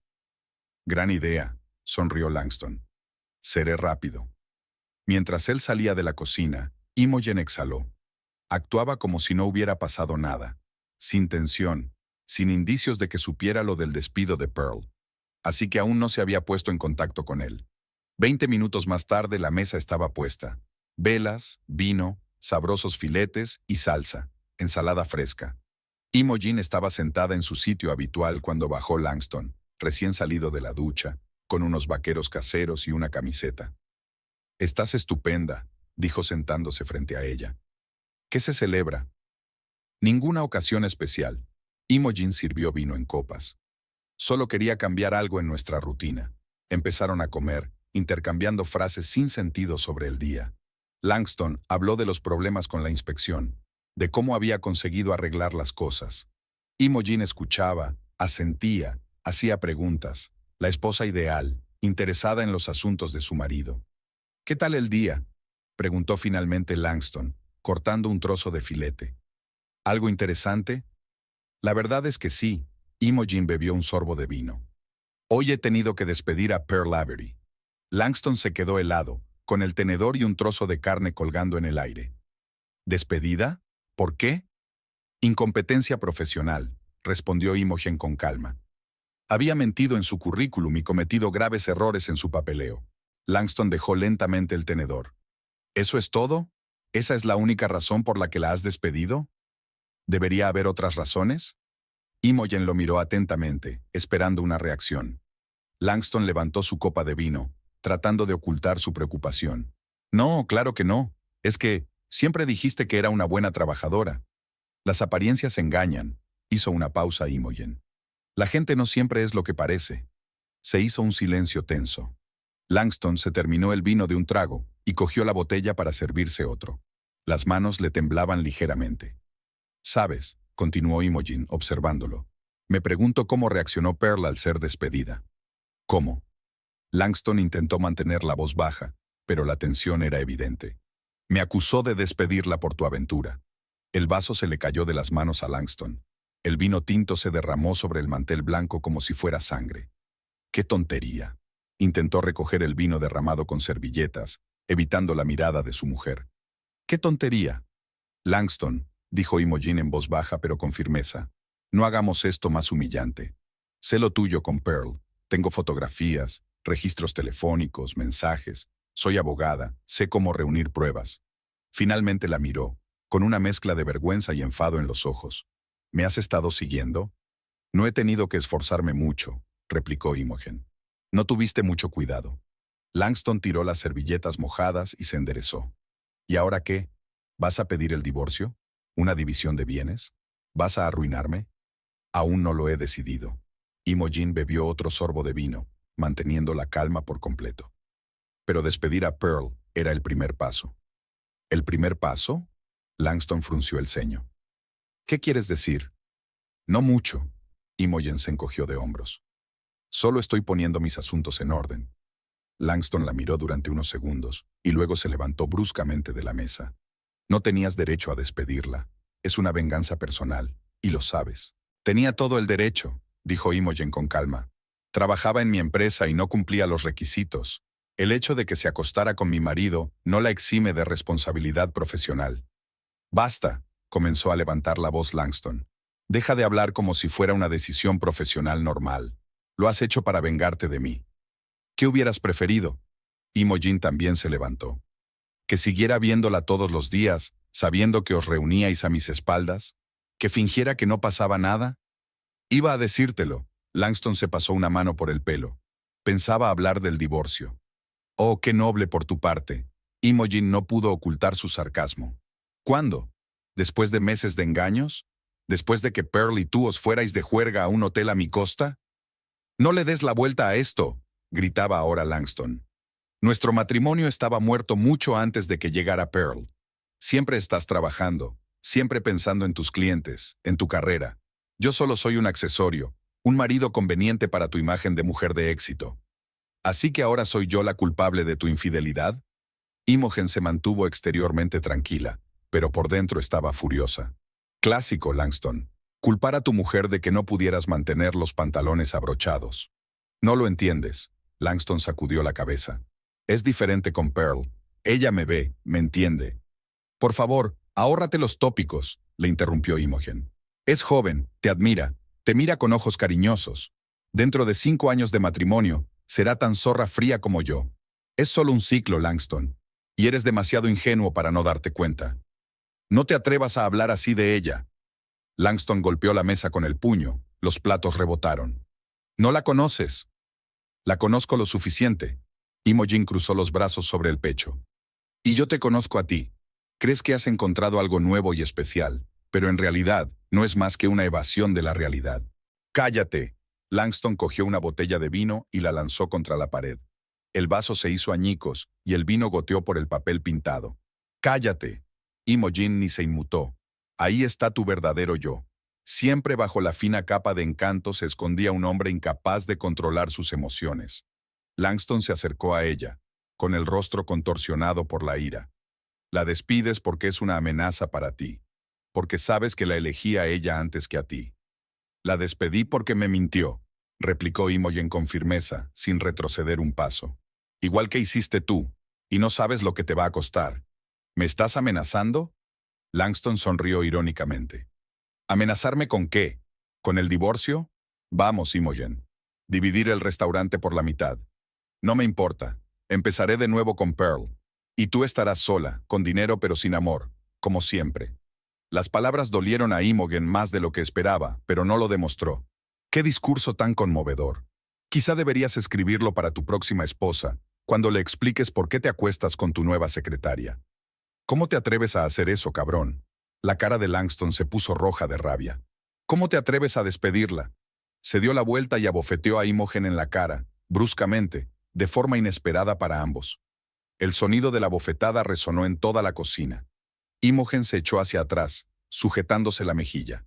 «Gran idea», sonrió Langston. «Seré rápido». Mientras él salía de la cocina, Imogen exhaló. Actuaba como si no hubiera pasado nada, sin tensión, sin indicios de que supiera lo del despido de Pearl. Así que aún no se había puesto en contacto con él. 20 minutos más tarde la mesa estaba puesta. Velas, vino, sabrosos filetes y salsa, ensalada fresca. Imogen estaba sentada en su sitio habitual cuando bajó Langston, recién salido de la ducha, con unos vaqueros caseros y una camiseta. «Estás estupenda», dijo sentándose frente a ella. «¿Qué se celebra?» «Ninguna ocasión especial». Imogen sirvió vino en copas. «Solo quería cambiar algo en nuestra rutina». Empezaron a comer, intercambiando frases sin sentido sobre el día. Langston habló de los problemas con la inspección, de cómo había conseguido arreglar las cosas. Imogen escuchaba, asentía, hacía preguntas. La esposa ideal, interesada en los asuntos de su marido. «¿Qué tal el día?», preguntó finalmente Langston, cortando un trozo de filete. «¿Algo interesante?». «La verdad es que sí», Imogen bebió un sorbo de vino. «Hoy he tenido que despedir a Pearl Avery». Langston se quedó helado, con el tenedor y un trozo de carne colgando en el aire. «¿Despedida? ¿Por qué?». «Incompetencia profesional», respondió Imogen con calma. Había mentido en su currículum y cometido graves errores en su papeleo. Langston dejó lentamente el tenedor. «¿Eso es todo? ¿Esa es la única razón por la que la has despedido? ¿Debería haber otras razones?». Imogen lo miró atentamente, esperando una reacción. Langston levantó su copa de vino, tratando de ocultar su preocupación. «No, claro que no. Es que siempre dijiste que era una buena trabajadora». «Las apariencias engañan», hizo una pausa Imogen. «La gente no siempre es lo que parece». Se hizo un silencio tenso. Langston se terminó el vino de un trago y cogió la botella para servirse otro. Las manos le temblaban ligeramente. «¿Sabes?», continuó Imogen, observándolo. «Me pregunto cómo reaccionó Pearl al ser despedida». «¿Cómo?». Langston intentó mantener la voz baja, pero la tensión era evidente. «Me acusó de despedirla por tu aventura». El vaso se le cayó de las manos a Langston. El vino tinto se derramó sobre el mantel blanco como si fuera sangre. «¡Qué tontería!». Intentó recoger el vino derramado con servilletas, evitando la mirada de su mujer. «¿Qué tontería?». «Langston», dijo Imogen en voz baja pero con firmeza, «no hagamos esto más humillante. Sé lo tuyo con Pearl. Tengo fotografías, registros telefónicos, mensajes. Soy abogada, sé cómo reunir pruebas». Finalmente la miró, con una mezcla de vergüenza y enfado en los ojos. «¿Me has estado siguiendo?». «No he tenido que esforzarme mucho», replicó Imogen. «No tuviste mucho cuidado». Langston tiró las servilletas mojadas y se enderezó. «¿Y ahora qué? ¿Vas a pedir el divorcio? ¿Una división de bienes? ¿Vas a arruinarme?». «Aún no lo he decidido». Imogen bebió otro sorbo de vino, manteniendo la calma por completo. Pero despedir a Pearl era el primer paso. «¿El primer paso?». Langston frunció el ceño. «¿Qué quieres decir?». «No mucho». Imogen se encogió de hombros. «Solo estoy poniendo mis asuntos en orden». Langston la miró durante unos segundos y luego se levantó bruscamente de la mesa. «No tenías derecho a despedirla. Es una venganza personal, y lo sabes». «Tenía todo el derecho», dijo Imogen con calma. «Trabajaba en mi empresa y no cumplía los requisitos. El hecho de que se acostara con mi marido no la exime de responsabilidad profesional». «Basta», comenzó a levantar la voz Langston. «Deja de hablar como si fuera una decisión profesional normal. Lo has hecho para vengarte de mí». «¿Qué hubieras preferido?». Imogen también se levantó. «¿Que siguiera viéndola todos los días, sabiendo que os reuníais a mis espaldas? ¿Que fingiera que no pasaba nada?». «Iba a decírtelo». Langston se pasó una mano por el pelo. «Pensaba hablar del divorcio». «Oh, qué noble por tu parte». Imogen no pudo ocultar su sarcasmo. «¿Cuándo? ¿Después de meses de engaños? ¿Después de que Pearl y tú os fuerais de juerga a un hotel a mi costa?». «No le des la vuelta a esto», gritaba ahora Langston. «Nuestro matrimonio estaba muerto mucho antes de que llegara Pearl. Siempre estás trabajando, siempre pensando en tus clientes, en tu carrera. Yo solo soy un accesorio, un marido conveniente para tu imagen de mujer de éxito. ¿Así que ahora soy yo la culpable de tu infidelidad?». Imogen se mantuvo exteriormente tranquila, pero por dentro estaba furiosa. «Clásico, Langston. Culpar a tu mujer de que no pudieras mantener los pantalones abrochados». «No lo entiendes». Langston sacudió la cabeza. «Es diferente con Pearl. Ella me ve, me entiende». «Por favor, ahórrate los tópicos», le interrumpió Imogen. «Es joven, te admira, te mira con ojos cariñosos. Dentro de 5 años de matrimonio, será tan zorra fría como yo. Es solo un ciclo, Langston, y eres demasiado ingenuo para no darte cuenta. No te atrevas a hablar así de ella». Langston golpeó la mesa con el puño. Los platos rebotaron. No la conoces. La conozco lo suficiente. Imogen cruzó los brazos sobre el pecho. Y yo te conozco a ti. Crees que has encontrado algo nuevo y especial, pero en realidad no es más que una evasión de la realidad. ¡Cállate! Langston cogió una botella de vino y la lanzó contra la pared. El vaso se hizo añicos y el vino goteó por el papel pintado. ¡Cállate! Imogen ni se inmutó. Ahí está tu verdadero yo. Siempre bajo la fina capa de encanto se escondía un hombre incapaz de controlar sus emociones. Langston se acercó a ella, con el rostro contorsionado por la ira. La despides porque es una amenaza para ti, porque sabes que la elegí a ella antes que a ti. La despedí porque me mintió, replicó Imogen con firmeza, sin retroceder un paso. Igual que hiciste tú, y no sabes lo que te va a costar. ¿Me estás amenazando? Langston sonrió irónicamente. ¿Amenazarme con qué? ¿Con el divorcio? Vamos, Imogen. Dividir el restaurante por la mitad. No me importa. Empezaré de nuevo con Pearl. Y tú estarás sola, con dinero pero sin amor, como siempre. Las palabras dolieron a Imogen más de lo que esperaba, pero no lo demostró. ¡Qué discurso tan conmovedor! Quizá deberías escribirlo para tu próxima esposa, cuando le expliques por qué te acuestas con tu nueva secretaria. ¿Cómo te atreves a hacer eso, cabrón? La cara de Langston se puso roja de rabia. ¿Cómo te atreves a despedirla? Se dio la vuelta y abofeteó a Imogen en la cara, bruscamente, de forma inesperada para ambos. El sonido de la bofetada resonó en toda la cocina. Imogen se echó hacia atrás, sujetándose la mejilla.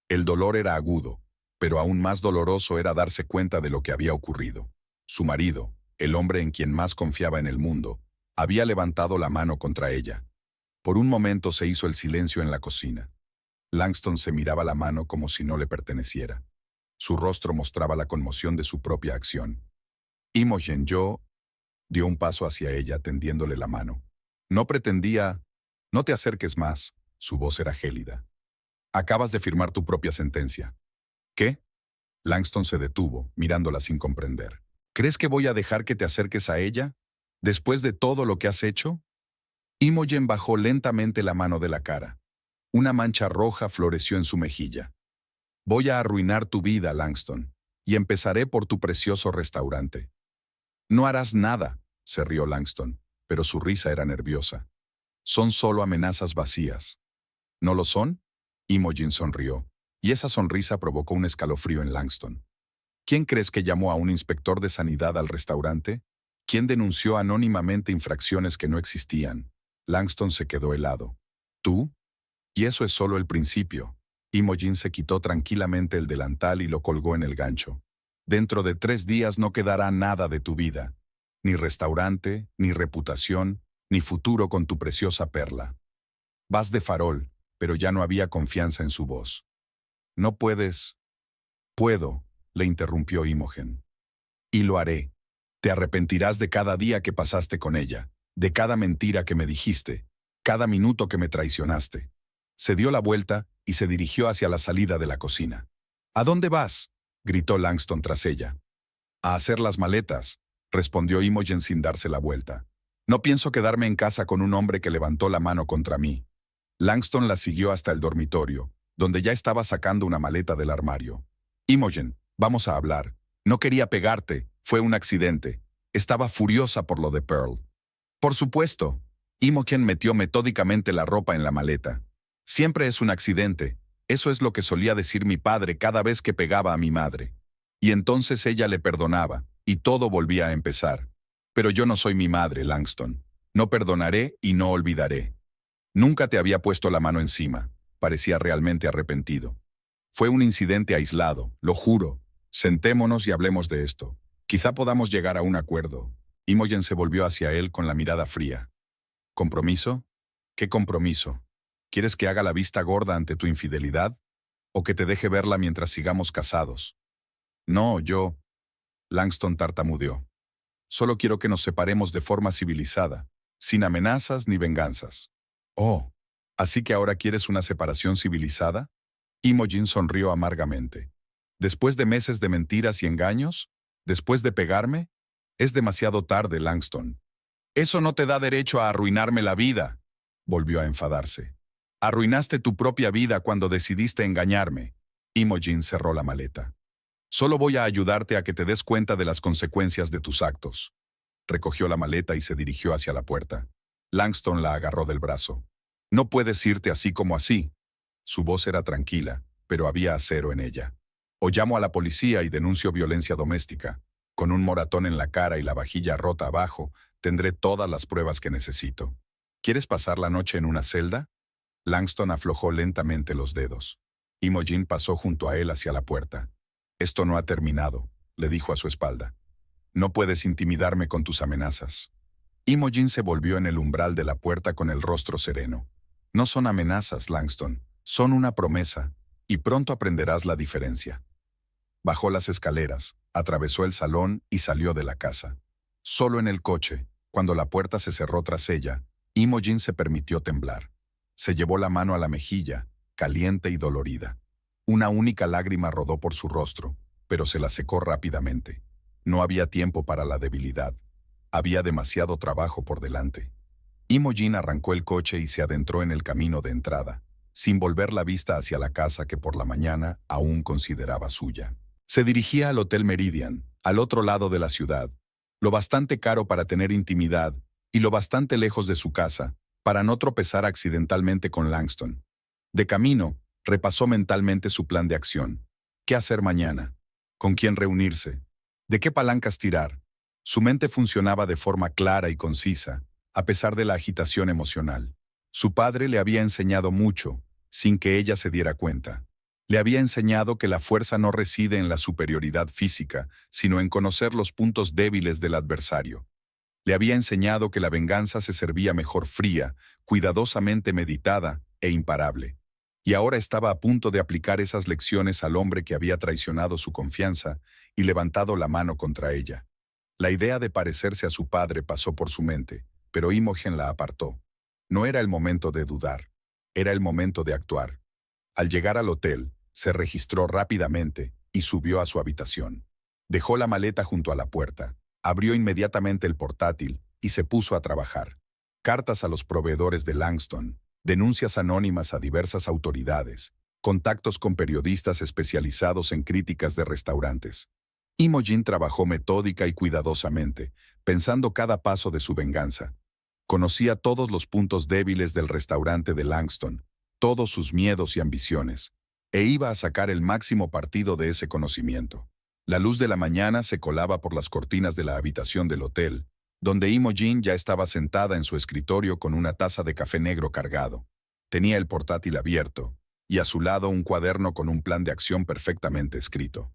El dolor era agudo, pero aún más doloroso era darse cuenta de lo que había ocurrido. Su marido, el hombre en quien más confiaba en el mundo, había levantado la mano contra ella. Por un momento se hizo el silencio en la cocina. Langston se miraba la mano como si no le perteneciera. Su rostro mostraba la conmoción de su propia acción. Imogen, yo... Dio un paso hacia ella, tendiéndole la mano. No pretendía... No te acerques más. Su voz era gélida. Acabas de firmar tu propia sentencia. ¿Qué? Langston se detuvo, mirándola sin comprender. ¿Crees que voy a dejar que te acerques a ella? ¿Después de todo lo que has hecho? Imogen bajó lentamente la mano de la cara. Una mancha roja floreció en su mejilla. Voy a arruinar tu vida, Langston, y empezaré por tu precioso restaurante. No harás nada, se rió Langston, pero su risa era nerviosa. Son solo amenazas vacías. ¿No lo son? Imogen sonrió, y esa sonrisa provocó un escalofrío en Langston. ¿Quién crees que llamó a un inspector de sanidad al restaurante? ¿Quién denunció anónimamente infracciones que no existían? Langston se quedó helado. ¿Tú? Y eso es solo el principio. Imogen se quitó tranquilamente el delantal y lo colgó en el gancho. Dentro de 3 días no quedará nada de tu vida. Ni restaurante, ni reputación, ni futuro con tu preciosa perla. Vas de farol, pero ya no había confianza en su voz. No puedes. Puedo, le interrumpió Imogen. Y lo haré. Te arrepentirás de cada día que pasaste con ella, de cada mentira que me dijiste, cada minuto que me traicionaste. Se dio la vuelta y se dirigió hacia la salida de la cocina. ¿A dónde vas?, gritó Langston tras ella. A hacer las maletas, respondió Imogen sin darse la vuelta. No pienso quedarme en casa con un hombre que levantó la mano contra mí. Langston la siguió hasta el dormitorio, donde ya estaba sacando una maleta del armario. Imogen, vamos a hablar. No quería pegarte, fue un accidente. Estaba furiosa por lo de Pearl. Por supuesto. Imogen metió metódicamente la ropa en la maleta. Siempre es un accidente. Eso es lo que solía decir mi padre cada vez que pegaba a mi madre. Y entonces ella le perdonaba, y todo volvía a empezar. Pero yo no soy mi madre, Langston. No perdonaré y no olvidaré. Nunca te había puesto la mano encima. Parecía realmente arrepentido. Fue un incidente aislado, lo juro. Sentémonos y hablemos de esto. Quizá podamos llegar a un acuerdo. Imogen se volvió hacia él con la mirada fría. ¿Compromiso? ¿Qué compromiso? ¿Quieres que haga la vista gorda ante tu infidelidad? ¿O que te deje verla mientras sigamos casados? No, yo... Langston tartamudeó. Solo quiero que nos separemos de forma civilizada, sin amenazas ni venganzas. Oh, ¿así que ahora quieres una separación civilizada? Imogen sonrió amargamente. ¿Después de meses de mentiras y engaños? ¿Después de pegarme? Es demasiado tarde, Langston. Eso no te da derecho a arruinarme la vida, volvió a enfadarse. Arruinaste tu propia vida cuando decidiste engañarme. Imogen cerró la maleta. Solo voy a ayudarte a que te des cuenta de las consecuencias de tus actos. Recogió la maleta y se dirigió hacia la puerta. Langston la agarró del brazo. No puedes irte así como así. Su voz era tranquila, pero había acero en ella. O llamo a la policía y denuncio violencia doméstica. Con un moratón en la cara y la vajilla rota abajo, tendré todas las pruebas que necesito. ¿Quieres pasar la noche en una celda? Langston aflojó lentamente los dedos. Imogen pasó junto a él hacia la puerta. Esto no ha terminado, le dijo a su espalda. No puedes intimidarme con tus amenazas. Imogen se volvió en el umbral de la puerta con el rostro sereno. No son amenazas, Langston, son una promesa, y pronto aprenderás la diferencia. Bajó las escaleras, atravesó el salón y salió de la casa. Solo en el coche, cuando la puerta se cerró tras ella, Imogen se permitió temblar. Se llevó la mano a la mejilla, caliente y dolorida. Una única lágrima rodó por su rostro, pero se la secó rápidamente. No había tiempo para la debilidad. Había demasiado trabajo por delante. Imogen arrancó el coche y se adentró en el camino de entrada, sin volver la vista hacia la casa que por la mañana aún consideraba suya. Se dirigía al Hotel Meridian, al otro lado de la ciudad, lo bastante caro para tener intimidad y lo bastante lejos de su casa, para no tropezar accidentalmente con Langston. De camino, repasó mentalmente su plan de acción. ¿Qué hacer mañana? ¿Con quién reunirse? ¿De qué palancas tirar? Su mente funcionaba de forma clara y concisa, a pesar de la agitación emocional. Su padre le había enseñado mucho, sin que ella se diera cuenta. Le había enseñado que la fuerza no reside en la superioridad física, sino en conocer los puntos débiles del adversario. Le había enseñado que la venganza se servía mejor fría, cuidadosamente meditada e imparable. Y ahora estaba a punto de aplicar esas lecciones al hombre que había traicionado su confianza y levantado la mano contra ella. La idea de parecerse a su padre pasó por su mente, pero Imogen la apartó. No era el momento de dudar, era el momento de actuar. Al llegar al hotel, se registró rápidamente y subió a su habitación. Dejó la maleta junto a la puerta, abrió inmediatamente el portátil y se puso a trabajar. Cartas a los proveedores de Langston, denuncias anónimas a diversas autoridades, contactos con periodistas especializados en críticas de restaurantes. Imogen trabajó metódica y cuidadosamente, pensando cada paso de su venganza. Conocía todos los puntos débiles del restaurante de Langston, todos sus miedos y ambiciones, e iba a sacar el máximo partido de ese conocimiento. La luz de la mañana se colaba por las cortinas de la habitación del hotel, donde Imogen ya estaba sentada en su escritorio con una taza de café negro cargado. Tenía el portátil abierto, y a su lado un cuaderno con un plan de acción perfectamente escrito.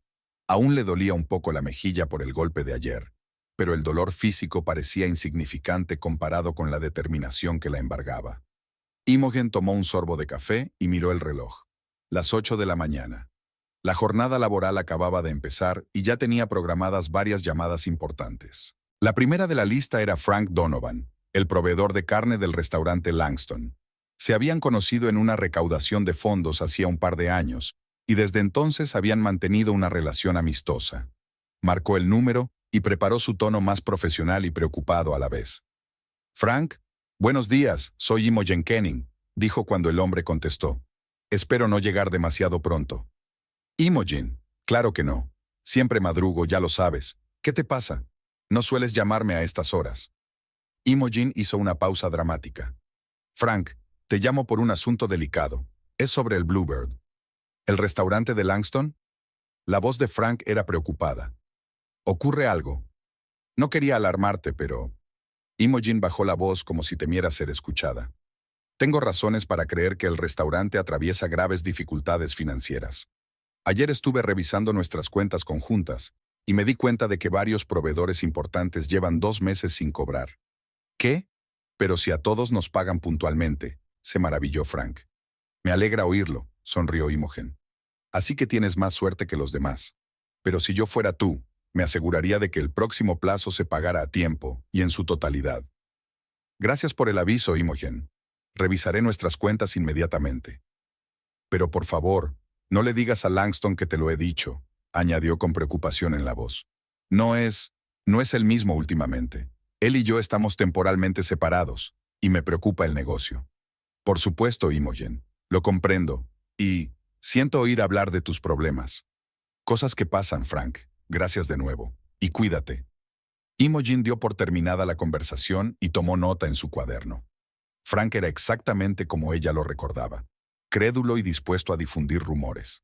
Aún le dolía un poco la mejilla por el golpe de ayer, pero el dolor físico parecía insignificante comparado con la determinación que la embargaba. Imogen tomó un sorbo de café y miró el reloj. Las 8 de la mañana. La jornada laboral acababa de empezar y ya tenía programadas varias llamadas importantes. La primera de la lista era Frank Donovan, el proveedor de carne del restaurante Langston. Se habían conocido en una recaudación de fondos hacía un par de años, y desde entonces habían mantenido una relación amistosa. Marcó el número y preparó su tono más profesional y preocupado a la vez. «Frank, buenos días, soy Imogen Kenning», dijo cuando el hombre contestó. «Espero no llegar demasiado pronto». «Imogen, claro que no. Siempre madrugo, ya lo sabes. ¿Qué te pasa? No sueles llamarme a estas horas». Imogen hizo una pausa dramática. «Frank, te llamo por un asunto delicado. Es sobre el Bluebird». «¿El restaurante de Langston?» La voz de Frank era preocupada. «¿Ocurre algo?» «No quería alarmarte, pero...» Imogen bajó la voz como si temiera ser escuchada. «Tengo razones para creer que el restaurante atraviesa graves dificultades financieras. Ayer estuve revisando nuestras cuentas conjuntas y me di cuenta de que varios proveedores importantes llevan 2 meses sin cobrar». «¿Qué? Pero si a todos nos pagan puntualmente», se maravilló Frank. «Me alegra oírlo», sonrió Imogen. «Así que tienes más suerte que los demás. Pero si yo fuera tú, me aseguraría de que el próximo plazo se pagara a tiempo y en su totalidad». «Gracias por el aviso, Imogen. Revisaré nuestras cuentas inmediatamente». «Pero por favor, no le digas a Langston que te lo he dicho», añadió con preocupación en la voz. No es el mismo últimamente. Él y yo estamos temporalmente separados, y me preocupa el negocio». Por supuesto, Imogen. Lo comprendo. Y siento oír hablar de tus problemas. Cosas que pasan, Frank. Gracias de nuevo. Y cuídate. Imogen dio por terminada la conversación y tomó nota en su cuaderno. Frank era exactamente como ella lo recordaba, crédulo y dispuesto a difundir rumores.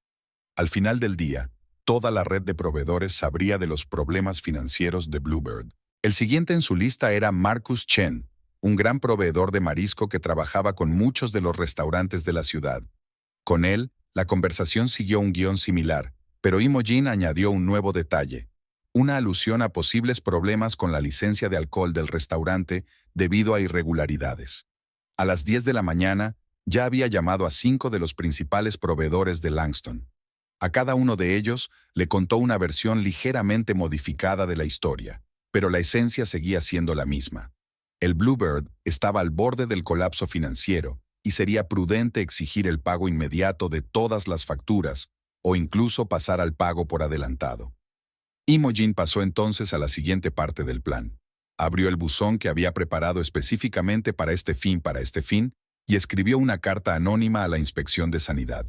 Al final del día, toda la red de proveedores sabría de los problemas financieros de Bluebird. El siguiente en su lista era Marcus Chen, un gran proveedor de marisco que trabajaba con muchos de los restaurantes de la ciudad. Con él, la conversación siguió un guión similar, pero Imogen añadió un nuevo detalle, una alusión a posibles problemas con la licencia de alcohol del restaurante debido a irregularidades. A las 10 de la mañana, ya había llamado a 5 de los principales proveedores de Langston. A cada uno de ellos le contó una versión ligeramente modificada de la historia, pero la esencia seguía siendo la misma. El Bluebird estaba al borde del colapso financiero y sería prudente exigir el pago inmediato de todas las facturas o incluso pasar al pago por adelantado. Imogen pasó entonces a la siguiente parte del plan. Abrió el buzón que había preparado específicamente para este fin, y escribió una carta anónima a la Inspección de Sanidad.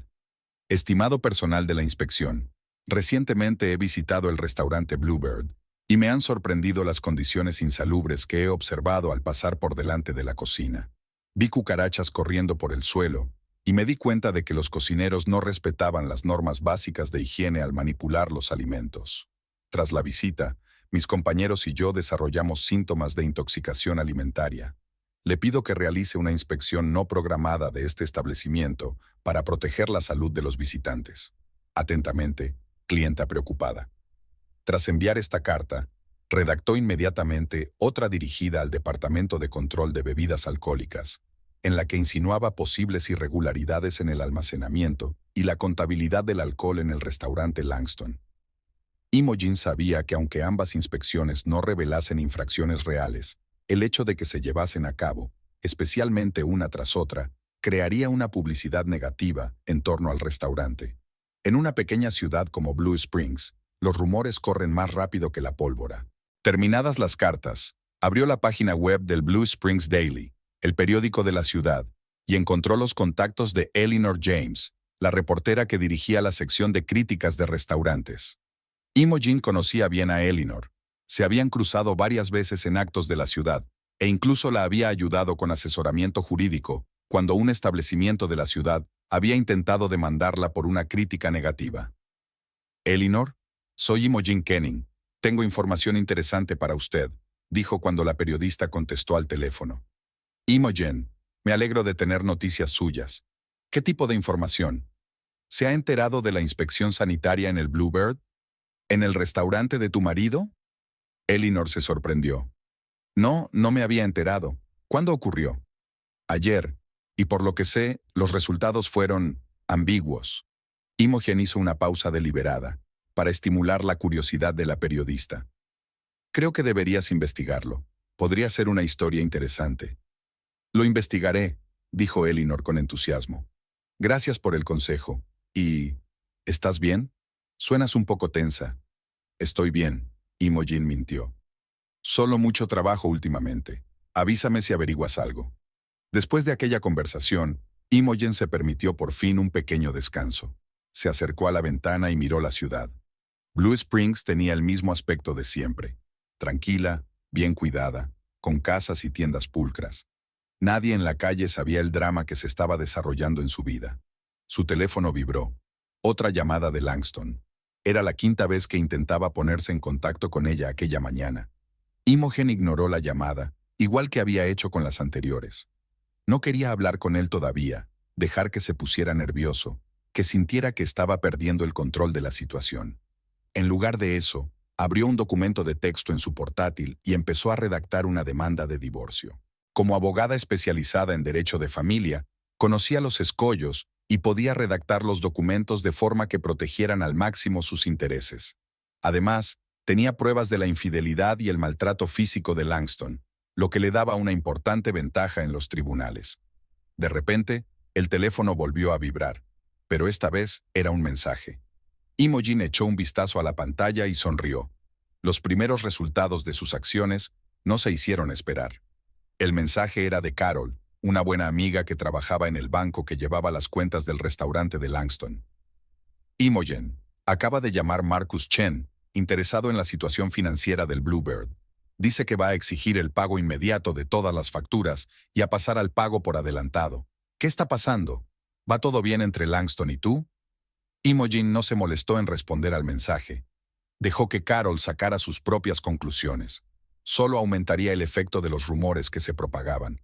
Estimado personal de la inspección, recientemente he visitado el restaurante Bluebird y me han sorprendido las condiciones insalubres que he observado al pasar por delante de la cocina. Vi cucarachas corriendo por el suelo y me di cuenta de que los cocineros no respetaban las normas básicas de higiene al manipular los alimentos. Tras la visita, mis compañeros y yo desarrollamos síntomas de intoxicación alimentaria. Le pido que realice una inspección no programada de este establecimiento para proteger la salud de los visitantes. Atentamente, clienta preocupada. Tras enviar esta carta, redactó inmediatamente otra dirigida al Departamento de Control de Bebidas Alcohólicas, en la que insinuaba posibles irregularidades en el almacenamiento y la contabilidad del alcohol en el restaurante Langston. Imogen sabía que aunque ambas inspecciones no revelasen infracciones reales, el hecho de que se llevasen a cabo, especialmente una tras otra, crearía una publicidad negativa en torno al restaurante. En una pequeña ciudad como Blue Springs, los rumores corren más rápido que la pólvora. Terminadas las cartas, abrió la página web del Blue Springs Daily, el periódico de la ciudad, y encontró los contactos de Eleanor James, la reportera que dirigía la sección de críticas de restaurantes. Imogen conocía bien a Eleanor. Se habían cruzado varias veces en actos de la ciudad, e incluso la había ayudado con asesoramiento jurídico cuando un establecimiento de la ciudad había intentado demandarla por una crítica negativa. Eleanor, soy Imogen Kenning. Tengo información interesante para usted, dijo cuando la periodista contestó al teléfono. Imogen, me alegro de tener noticias suyas. ¿Qué tipo de información? ¿Se ha enterado de la inspección sanitaria en el Bluebird? ¿En el restaurante de tu marido? Eleanor se sorprendió. No, no me había enterado. ¿Cuándo ocurrió? Ayer, y por lo que sé, los resultados fueron ambiguos. Imogen hizo una pausa deliberada, para estimular la curiosidad de la periodista. Creo que deberías investigarlo. Podría ser una historia interesante. Lo investigaré, dijo Eleanor con entusiasmo. Gracias por el consejo. ¿Y estás bien? Suenas un poco tensa. Estoy bien, Imogen mintió. Solo mucho trabajo últimamente. Avísame si averiguas algo. Después de aquella conversación, Imogen se permitió por fin un pequeño descanso. Se acercó a la ventana y miró la ciudad. Blue Springs tenía el mismo aspecto de siempre. Tranquila, bien cuidada, con casas y tiendas pulcras. Nadie en la calle sabía el drama que se estaba desarrollando en su vida. Su teléfono vibró. Otra llamada de Langston. Era la quinta vez que intentaba ponerse en contacto con ella aquella mañana. Imogen ignoró la llamada, igual que había hecho con las anteriores. No quería hablar con él todavía, dejar que se pusiera nervioso, que sintiera que estaba perdiendo el control de la situación. En lugar de eso, abrió un documento de texto en su portátil y empezó a redactar una demanda de divorcio. Como abogada especializada en derecho de familia, conocía los escollos y podía redactar los documentos de forma que protegieran al máximo sus intereses. Además, tenía pruebas de la infidelidad y el maltrato físico de Langston, lo que le daba una importante ventaja en los tribunales. De repente, el teléfono volvió a vibrar, pero esta vez era un mensaje. Imogen echó un vistazo a la pantalla y sonrió. Los primeros resultados de sus acciones no se hicieron esperar. El mensaje era de Carol, una buena amiga que trabajaba en el banco que llevaba las cuentas del restaurante de Langston. Imogen, acaba de llamar Marcus Chen, interesado en la situación financiera del Bluebird. Dice que va a exigir el pago inmediato de todas las facturas y a pasar al pago por adelantado. ¿Qué está pasando? ¿Va todo bien entre Langston y tú? Imogen no se molestó en responder al mensaje. Dejó que Carol sacara sus propias conclusiones. Solo aumentaría el efecto de los rumores que se propagaban.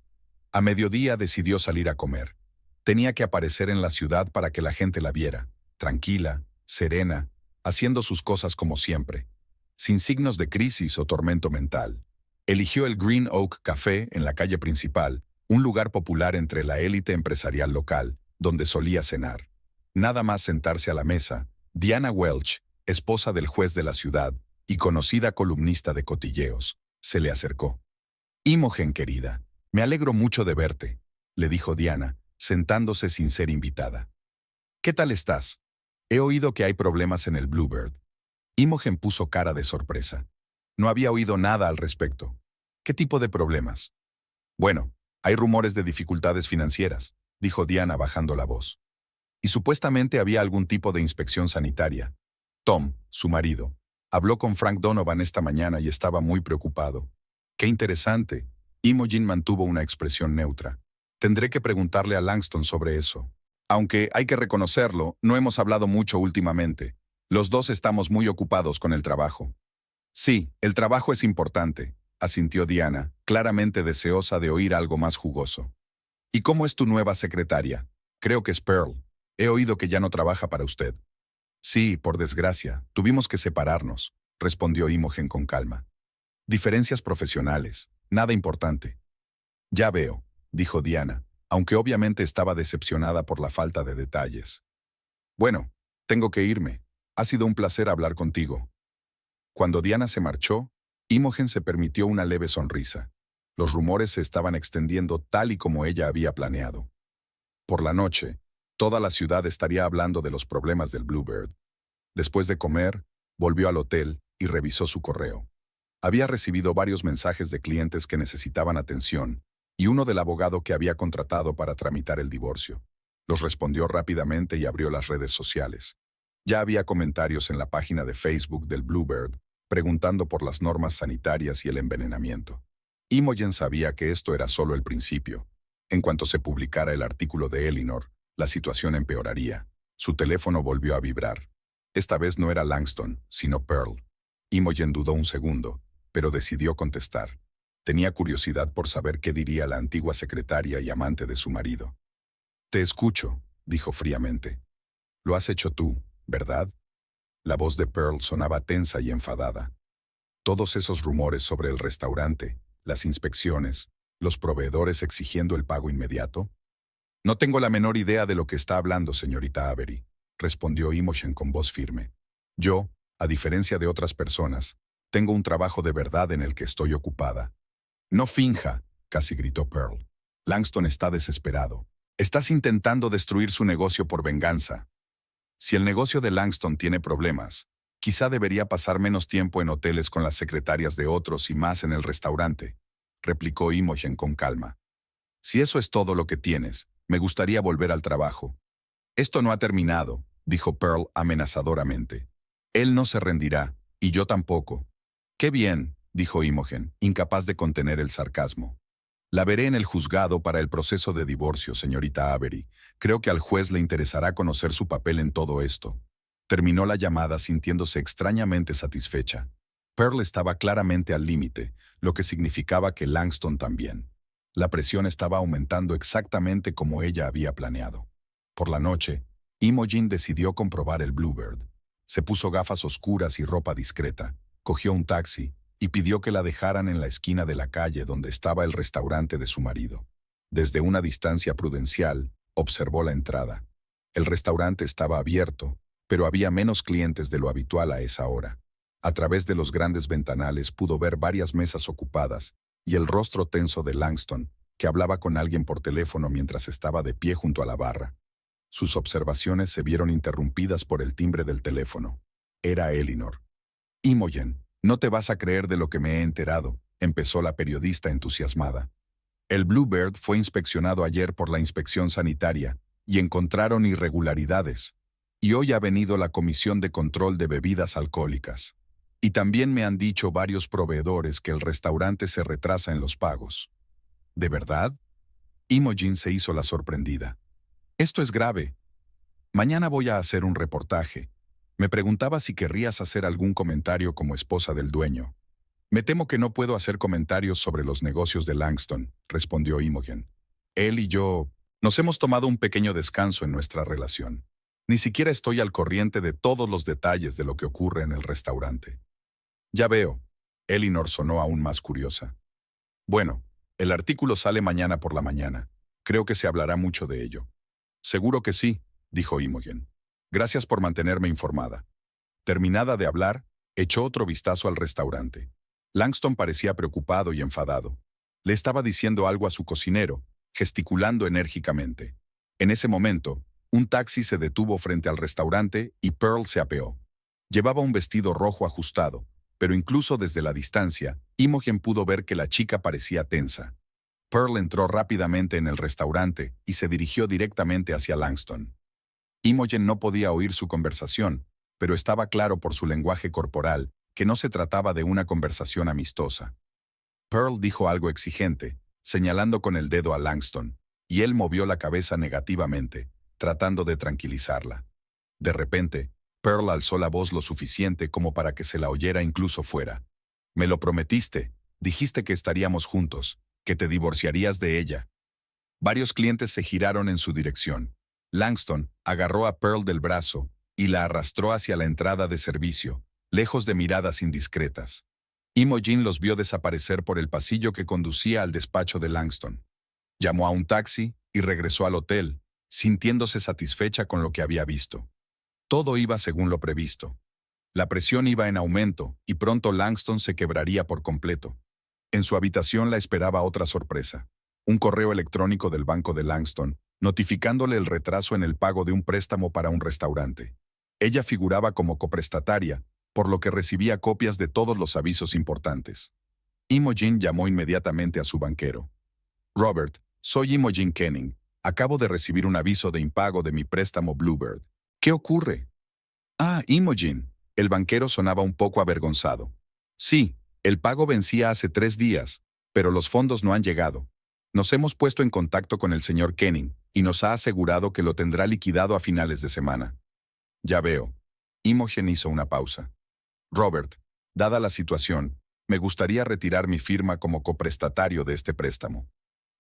A mediodía decidió salir a comer. Tenía que aparecer en la ciudad para que la gente la viera, tranquila, serena, haciendo sus cosas como siempre, sin signos de crisis o tormento mental. Eligió el Green Oak Café en la calle principal, un lugar popular entre la élite empresarial local, donde solía cenar. Nada más sentarse a la mesa, Diana Welch, esposa del juez de la ciudad y conocida columnista de cotilleos, se le acercó. Imogen, querida, me alegro mucho de verte, le dijo Diana, sentándose sin ser invitada. ¿Qué tal estás? He oído que hay problemas en el Bluebird. Imogen puso cara de sorpresa. No había oído nada al respecto. ¿Qué tipo de problemas? Bueno, hay rumores de dificultades financieras, dijo Diana bajando la voz. Y supuestamente había algún tipo de inspección sanitaria. Tom, su marido, habló con Frank Donovan esta mañana y estaba muy preocupado. ¡Qué interesante! Imogen mantuvo una expresión neutra. Tendré que preguntarle a Langston sobre eso. Aunque, hay que reconocerlo, no hemos hablado mucho últimamente. Los dos estamos muy ocupados con el trabajo. Sí, el trabajo es importante, asintió Diana, claramente deseosa de oír algo más jugoso. ¿Y cómo es tu nueva secretaria? Creo que es Pearl. He oído que ya no trabaja para usted. Sí, por desgracia, tuvimos que separarnos, respondió Imogen con calma. Diferencias profesionales, nada importante. Ya veo, dijo Diana, aunque obviamente estaba decepcionada por la falta de detalles. Bueno, tengo que irme. Ha sido un placer hablar contigo. Cuando Diana se marchó, Imogen se permitió una leve sonrisa. Los rumores se estaban extendiendo tal y como ella había planeado. Por la noche, toda la ciudad estaría hablando de los problemas del Bluebird. Después de comer, volvió al hotel y revisó su correo. Había recibido varios mensajes de clientes que necesitaban atención y uno del abogado que había contratado para tramitar el divorcio. Los respondió rápidamente y abrió las redes sociales. Ya había comentarios en la página de Facebook del Bluebird preguntando por las normas sanitarias y el envenenamiento. Imogen sabía que esto era solo el principio. En cuanto se publicara el artículo de Eleanor, la situación empeoraría. Su teléfono volvió a vibrar. Esta vez no era Langston, sino Pearl. Imogen dudó un segundo, pero decidió contestar. Tenía curiosidad por saber qué diría la antigua secretaria y amante de su marido. «Te escucho», dijo fríamente. «Lo has hecho tú, ¿verdad?» La voz de Pearl sonaba tensa y enfadada. Todos esos rumores sobre el restaurante, las inspecciones, los proveedores exigiendo el pago inmediato. «No tengo la menor idea de lo que está hablando, señorita Avery», respondió Imogen con voz firme. «Yo, a diferencia de otras personas, tengo un trabajo de verdad en el que estoy ocupada». «No finja», casi gritó Pearl. «Langston está desesperado. Estás intentando destruir su negocio por venganza. Si el negocio de Langston tiene problemas, quizá debería pasar menos tiempo en hoteles con las secretarias de otros y más en el restaurante», replicó Imogen con calma. «Si eso es todo lo que tienes, me gustaría volver al trabajo». «Esto no ha terminado», dijo Pearl amenazadoramente. «Él no se rendirá, y yo tampoco». «Qué bien», dijo Imogen, incapaz de contener el sarcasmo. «La veré en el juzgado para el proceso de divorcio, señorita Avery. Creo que al juez le interesará conocer su papel en todo esto». Terminó la llamada sintiéndose extrañamente satisfecha. Pearl estaba claramente al límite, lo que significaba que Langston también. La presión estaba aumentando exactamente como ella había planeado. Por la noche, Imogen decidió comprobar el Bluebird. Se puso gafas oscuras y ropa discreta, cogió un taxi y pidió que la dejaran en la esquina de la calle donde estaba el restaurante de su marido. Desde una distancia prudencial, observó la entrada. El restaurante estaba abierto, pero había menos clientes de lo habitual a esa hora. A través de los grandes ventanales pudo ver varias mesas ocupadas y el rostro tenso de Langston, que hablaba con alguien por teléfono mientras estaba de pie junto a la barra. Sus observaciones se vieron interrumpidas por el timbre del teléfono. Era Eleanor. «Imogen, no te vas a creer de lo que me he enterado», empezó la periodista entusiasmada. El Bluebird fue inspeccionado ayer por la inspección sanitaria y encontraron irregularidades. Y hoy ha venido la Comisión de Control de Bebidas Alcohólicas. Y también me han dicho varios proveedores que el restaurante se retrasa en los pagos. ¿De verdad? Imogen se hizo la sorprendida. Esto es grave. Mañana voy a hacer un reportaje. Me preguntaba si querrías hacer algún comentario como esposa del dueño. Me temo que no puedo hacer comentarios sobre los negocios de Langston, respondió Imogen. Él y yo nos hemos tomado un pequeño descanso en nuestra relación. Ni siquiera estoy al corriente de todos los detalles de lo que ocurre en el restaurante. Ya veo. Elinor sonó aún más curiosa. Bueno, el artículo sale mañana por la mañana. Creo que se hablará mucho de ello. Seguro que sí, dijo Imogen. Gracias por mantenerme informada. Terminada de hablar, echó otro vistazo al restaurante. Langston parecía preocupado y enfadado. Le estaba diciendo algo a su cocinero, gesticulando enérgicamente. En ese momento, un taxi se detuvo frente al restaurante y Pearl se apeó. Llevaba un vestido rojo ajustado, pero incluso desde la distancia, Imogen pudo ver que la chica parecía tensa. Pearl entró rápidamente en el restaurante y se dirigió directamente hacia Langston. Imogen no podía oír su conversación, pero estaba claro por su lenguaje corporal que no se trataba de una conversación amistosa. Pearl dijo algo exigente, señalando con el dedo a Langston, y él movió la cabeza negativamente, tratando de tranquilizarla. De repente, Pearl alzó la voz lo suficiente como para que se la oyera incluso fuera. «Me lo prometiste, dijiste que estaríamos juntos, que te divorciarías de ella». Varios clientes se giraron en su dirección. Langston agarró a Pearl del brazo y la arrastró hacia la entrada de servicio, lejos de miradas indiscretas. Imogen los vio desaparecer por el pasillo que conducía al despacho de Langston. Llamó a un taxi y regresó al hotel, sintiéndose satisfecha con lo que había visto. Todo iba según lo previsto. La presión iba en aumento y pronto Langston se quebraría por completo. En su habitación la esperaba otra sorpresa. Un correo electrónico del banco de Langston, notificándole el retraso en el pago de un préstamo para un restaurante. Ella figuraba como coprestataria, por lo que recibía copias de todos los avisos importantes. Imogen llamó inmediatamente a su banquero. «Robert, soy Imogen Kenning. Acabo de recibir un aviso de impago de mi préstamo Bluebird. ¿Qué ocurre?» «Ah, Imogen». El banquero sonaba un poco avergonzado. «Sí, el pago vencía hace 3 días, pero los fondos no han llegado. Nos hemos puesto en contacto con el señor Kenning y nos ha asegurado que lo tendrá liquidado a finales de semana». «Ya veo». Imogen hizo una pausa. «Robert, dada la situación, me gustaría retirar mi firma como coprestatario de este préstamo.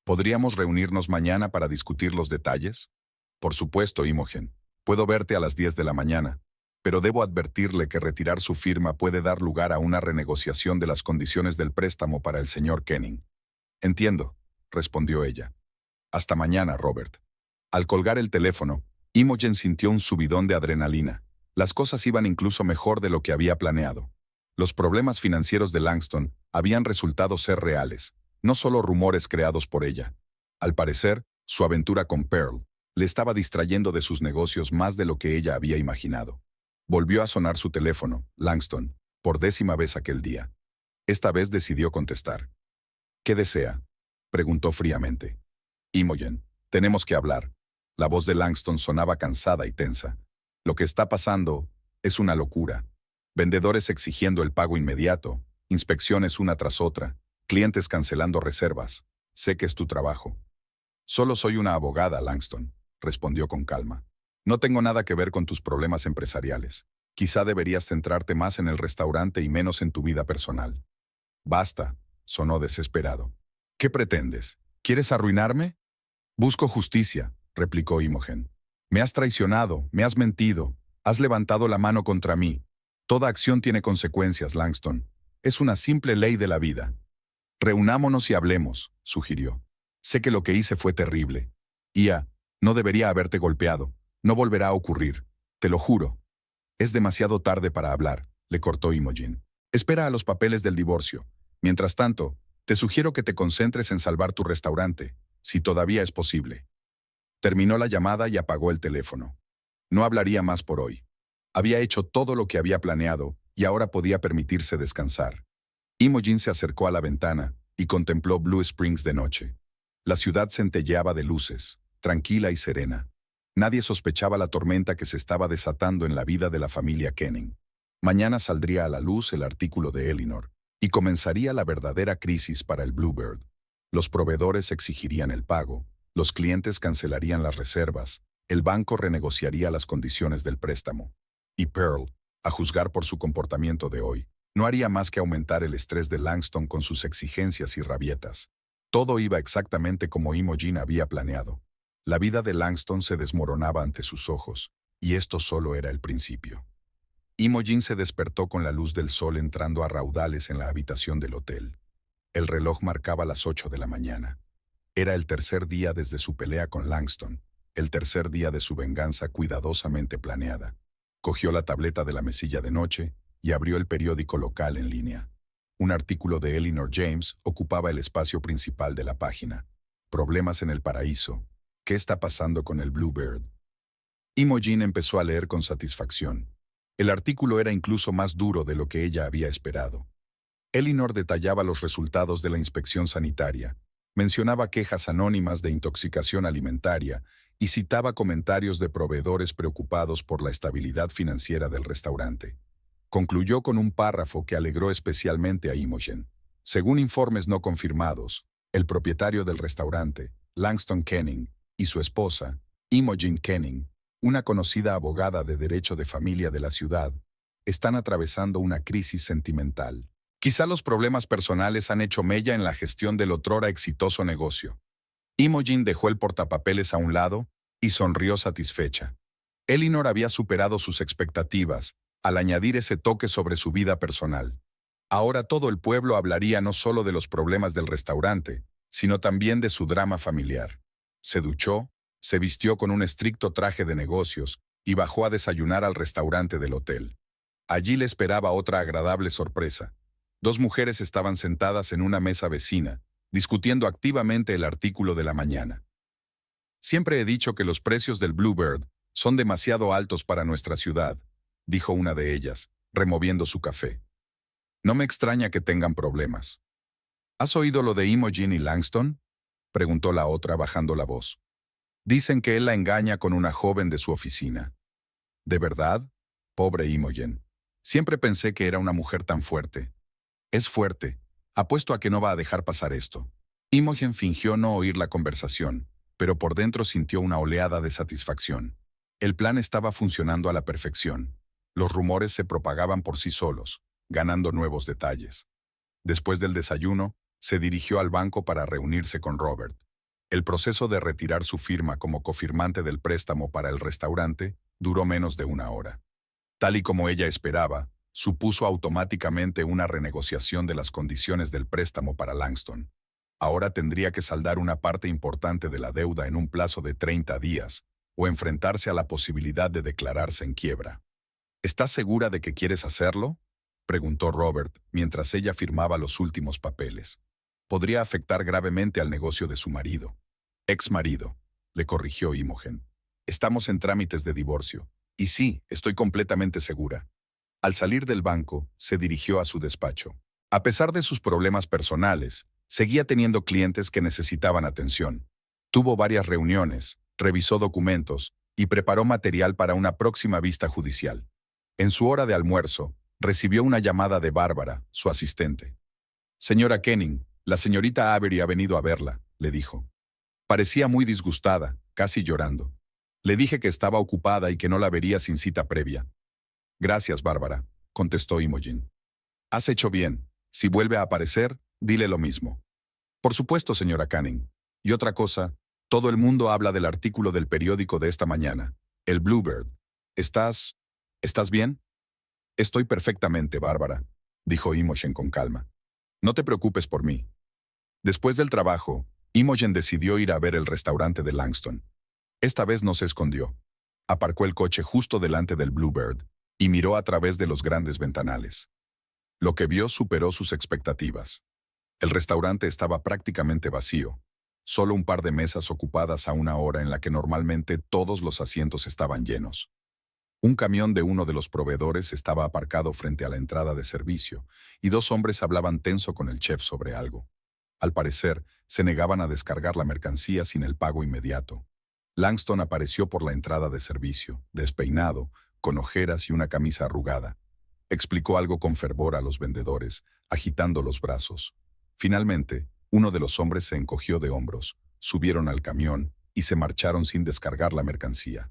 ¿Podríamos reunirnos mañana para discutir los detalles?» «Por supuesto, Imogen. Puedo verte a las 10 de la mañana, pero debo advertirle que retirar su firma puede dar lugar a una renegociación de las condiciones del préstamo para el señor Kenning». «Entiendo», respondió ella. «Hasta mañana, Robert». Al colgar el teléfono, Imogen sintió un subidón de adrenalina. Las cosas iban incluso mejor de lo que había planeado. Los problemas financieros de Langston habían resultado ser reales, no solo rumores creados por ella. Al parecer, su aventura con Pearl le estaba distrayendo de sus negocios más de lo que ella había imaginado. Volvió a sonar su teléfono, Langston, por 10ª vez aquel día. Esta vez decidió contestar. «¿Qué desea?», preguntó fríamente. «Imogen, tenemos que hablar». La voz de Langston sonaba cansada y tensa. «Lo que está pasando es una locura. Vendedores exigiendo el pago inmediato, inspecciones una tras otra, clientes cancelando reservas. Sé que es tu trabajo». «Solo soy una abogada, Langston», respondió con calma. «No tengo nada que ver con tus problemas empresariales. Quizá deberías centrarte más en el restaurante y menos en tu vida personal». «Basta», sonó desesperado. «¿Qué pretendes? ¿Quieres arruinarme?» «Busco justicia», replicó Imogen. «Me has traicionado, me has mentido, has levantado la mano contra mí. Toda acción tiene consecuencias, Langston. Es una simple ley de la vida». «Reunámonos y hablemos», sugirió. «Sé que lo que hice fue terrible. Ia, no debería haberte golpeado. No volverá a ocurrir. Te lo juro». «Es demasiado tarde para hablar», le cortó Imogen. «Espera a los papeles del divorcio. Mientras tanto, te sugiero que te concentres en salvar tu restaurante, si todavía es posible». Terminó la llamada y apagó el teléfono. No hablaría más por hoy. Había hecho todo lo que había planeado y ahora podía permitirse descansar. Imogen se acercó a la ventana y contempló Blue Springs de noche. La ciudad centelleaba de luces, tranquila y serena. Nadie sospechaba la tormenta que se estaba desatando en la vida de la familia Kenning. Mañana saldría a la luz el artículo de Elinor, y comenzaría la verdadera crisis para el Bluebird. Los proveedores exigirían el pago, los clientes cancelarían las reservas, el banco renegociaría las condiciones del préstamo. Y Pearl, a juzgar por su comportamiento de hoy, no haría más que aumentar el estrés de Langston con sus exigencias y rabietas. Todo iba exactamente como Imogen había planeado. La vida de Langston se desmoronaba ante sus ojos, y esto solo era el principio. Imogen se despertó con la luz del sol entrando a raudales en la habitación del hotel. El reloj marcaba las 8 de la mañana. Era el tercer día desde su pelea con Langston, el tercer día de su venganza cuidadosamente planeada. Cogió la tableta de la mesilla de noche y abrió el periódico local en línea. Un artículo de Elinor James ocupaba el espacio principal de la página. Problemas en el paraíso. ¿Qué está pasando con el Bluebird? Imogen empezó a leer con satisfacción. El artículo era incluso más duro de lo que ella había esperado. Elinor detallaba los resultados de la inspección sanitaria, mencionaba quejas anónimas de intoxicación alimentaria y citaba comentarios de proveedores preocupados por la estabilidad financiera del restaurante. Concluyó con un párrafo que alegró especialmente a Imogen. Según informes no confirmados, el propietario del restaurante, Langston Kenning, y su esposa, Imogen Kenning, una conocida abogada de derecho de familia de la ciudad, están atravesando una crisis sentimental. Quizá los problemas personales han hecho mella en la gestión del otrora exitoso negocio. Imogen dejó el portapapeles a un lado y sonrió satisfecha. Elinor había superado sus expectativas al añadir ese toque sobre su vida personal. Ahora todo el pueblo hablaría no solo de los problemas del restaurante, sino también de su drama familiar. Se duchó, se vistió con un estricto traje de negocios y bajó a desayunar al restaurante del hotel. Allí le esperaba otra agradable sorpresa. Dos mujeres estaban sentadas en una mesa vecina, discutiendo activamente el artículo de la mañana. Siempre he dicho que los precios del Bluebird son demasiado altos para nuestra ciudad, dijo una de ellas, removiendo su café. No me extraña que tengan problemas. ¿Has oído lo de Imogen y Langston? Preguntó la otra bajando la voz. Dicen que él la engaña con una joven de su oficina. ¿De verdad? Pobre Imogen. Siempre pensé que era una mujer tan fuerte. Es fuerte. Apuesto a que no va a dejar pasar esto. Imogen fingió no oír la conversación, pero por dentro sintió una oleada de satisfacción. El plan estaba funcionando a la perfección. Los rumores se propagaban por sí solos, ganando nuevos detalles. Después del desayuno, se dirigió al banco para reunirse con Robert. El proceso de retirar su firma como cofirmante del préstamo para el restaurante duró menos de una hora. Tal y como ella esperaba, supuso automáticamente una renegociación de las condiciones del préstamo para Langston. Ahora tendría que saldar una parte importante de la deuda en un plazo de 30 días, o enfrentarse a la posibilidad de declararse en quiebra. ¿Estás segura de que quieres hacerlo?, preguntó Robert mientras ella firmaba los últimos papeles. Podría afectar gravemente al negocio de su marido. Ex marido, le corrigió Imogen. Estamos en trámites de divorcio. Y sí, estoy completamente segura. Al salir del banco, se dirigió a su despacho. A pesar de sus problemas personales, seguía teniendo clientes que necesitaban atención. Tuvo varias reuniones, revisó documentos y preparó material para una próxima vista judicial. En su hora de almuerzo, recibió una llamada de Bárbara, su asistente. Señora Kenning, la señorita Avery ha venido a verla, le dijo. Parecía muy disgustada, casi llorando. Le dije que estaba ocupada y que no la vería sin cita previa. Gracias, Bárbara, contestó Imogen. Has hecho bien. Si vuelve a aparecer, dile lo mismo. Por supuesto, señora Canning. Y otra cosa, todo el mundo habla del artículo del periódico de esta mañana, el Bluebird. ¿Estás bien? Estoy perfectamente, Bárbara, dijo Imogen con calma. No te preocupes por mí. Después del trabajo, Imogen decidió ir a ver el restaurante de Langston. Esta vez no se escondió. Aparcó el coche justo delante del Bluebird y miró a través de los grandes ventanales. Lo que vio superó sus expectativas. El restaurante estaba prácticamente vacío. Solo un par de mesas ocupadas a una hora en la que normalmente todos los asientos estaban llenos. Un camión de uno de los proveedores estaba aparcado frente a la entrada de servicio y dos hombres hablaban tenso con el chef sobre algo. Al parecer, se negaban a descargar la mercancía sin el pago inmediato. Langston apareció por la entrada de servicio, despeinado, con ojeras y una camisa arrugada. Explicó algo con fervor a los vendedores, agitando los brazos. Finalmente, uno de los hombres se encogió de hombros, subieron al camión y se marcharon sin descargar la mercancía.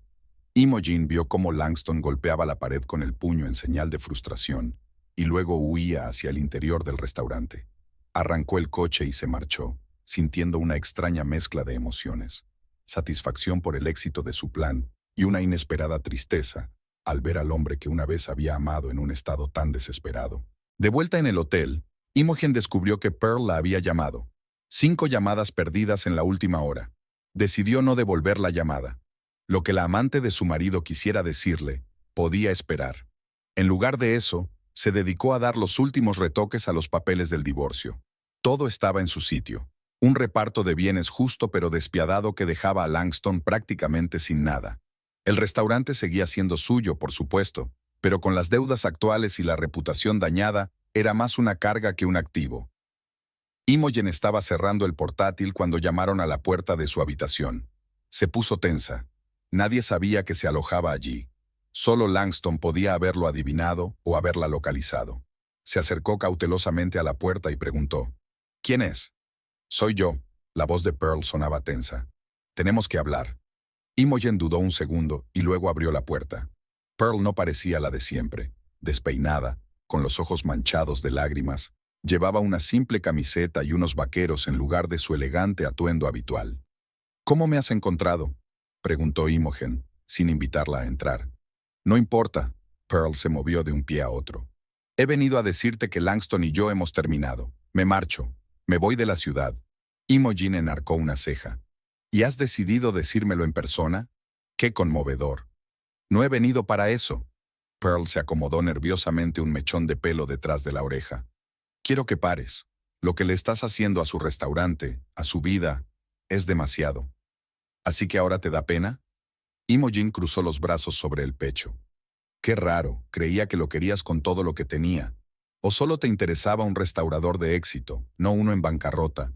Imogen vio cómo Langston golpeaba la pared con el puño en señal de frustración y luego huía hacia el interior del restaurante. Arrancó el coche y se marchó, sintiendo una extraña mezcla de emociones. Satisfacción por el éxito de su plan y una inesperada tristeza al ver al hombre que una vez había amado en un estado tan desesperado. De vuelta en el hotel, Imogen descubrió que Pearl la había llamado. 5 llamadas perdidas en la última hora. Decidió no devolver la llamada. Lo que la amante de su marido quisiera decirle, podía esperar. En lugar de eso, se dedicó a dar los últimos retoques a los papeles del divorcio. Todo estaba en su sitio. Un reparto de bienes justo pero despiadado que dejaba a Langston prácticamente sin nada. El restaurante seguía siendo suyo, por supuesto, pero con las deudas actuales y la reputación dañada, era más una carga que un activo. Imogen estaba cerrando el portátil cuando llamaron a la puerta de su habitación. Se puso tensa. Nadie sabía que se alojaba allí. Solo Langston podía haberlo adivinado o haberla localizado. Se acercó cautelosamente a la puerta y preguntó: «¿Quién es?» «Soy yo». La voz de Pearl sonaba tensa. «Tenemos que hablar». Imogen dudó un segundo y luego abrió la puerta. Pearl no parecía la de siempre, despeinada, con los ojos manchados de lágrimas. Llevaba una simple camiseta y unos vaqueros en lugar de su elegante atuendo habitual. «¿Cómo me has encontrado?», preguntó Imogen, sin invitarla a entrar. «No importa». Pearl se movió de un pie a otro. «He venido a decirte que Langston y yo hemos terminado. Me marcho. Me voy de la ciudad». Imogen enarcó una ceja. «¿Y has decidido decírmelo en persona? ¡Qué conmovedor!». «No he venido para eso». Pearl se acomodó nerviosamente un mechón de pelo detrás de la oreja. «Quiero que pares. Lo que le estás haciendo a su restaurante, a su vida, es demasiado». «¿Así que ahora te da pena?». Imogen cruzó los brazos sobre el pecho. «Qué raro, creía que lo querías con todo lo que tenía. ¿O solo te interesaba un restaurador de éxito, no uno en bancarrota?».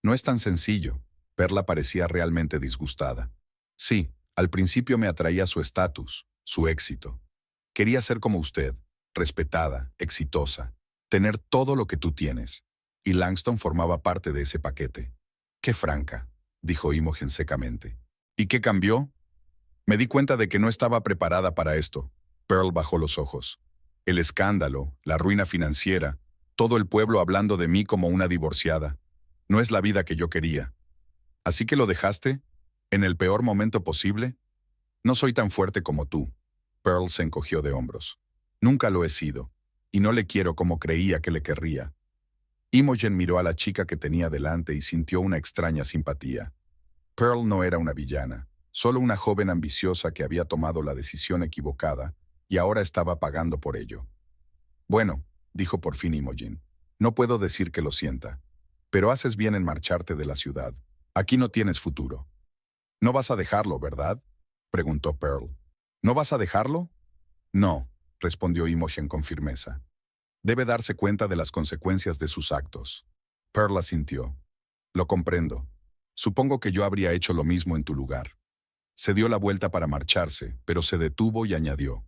«No es tan sencillo». Perla parecía realmente disgustada. «Sí, al principio me atraía su estatus, su éxito. Quería ser como usted, respetada, exitosa, tener todo lo que tú tienes. Y Langston formaba parte de ese paquete». «Qué franca», dijo Imogen secamente. «¿Y qué cambió?». «Me di cuenta de que no estaba preparada para esto». Pearl bajó los ojos. «El escándalo, la ruina financiera, todo el pueblo hablando de mí como una divorciada. No es la vida que yo quería». «¿Así que lo dejaste? ¿En el peor momento posible?». «No soy tan fuerte como tú». Pearl se encogió de hombros. «Nunca lo he sido, y no le quiero como creía que le querría». Imogen miró a la chica que tenía delante y sintió una extraña simpatía. Pearl no era una villana, solo una joven ambiciosa que había tomado la decisión equivocada y ahora estaba pagando por ello. «Bueno», dijo por fin Imogen, «no puedo decir que lo sienta, pero haces bien en marcharte de la ciudad. Aquí no tienes futuro». «No vas a dejarlo, ¿verdad?», preguntó Pearl. «¿No vas a dejarlo?». «No», respondió Imogen con firmeza. «Debe darse cuenta de las consecuencias de sus actos». Pearl asintió. «Lo comprendo. Supongo que yo habría hecho lo mismo en tu lugar». Se dio la vuelta para marcharse, pero se detuvo y añadió: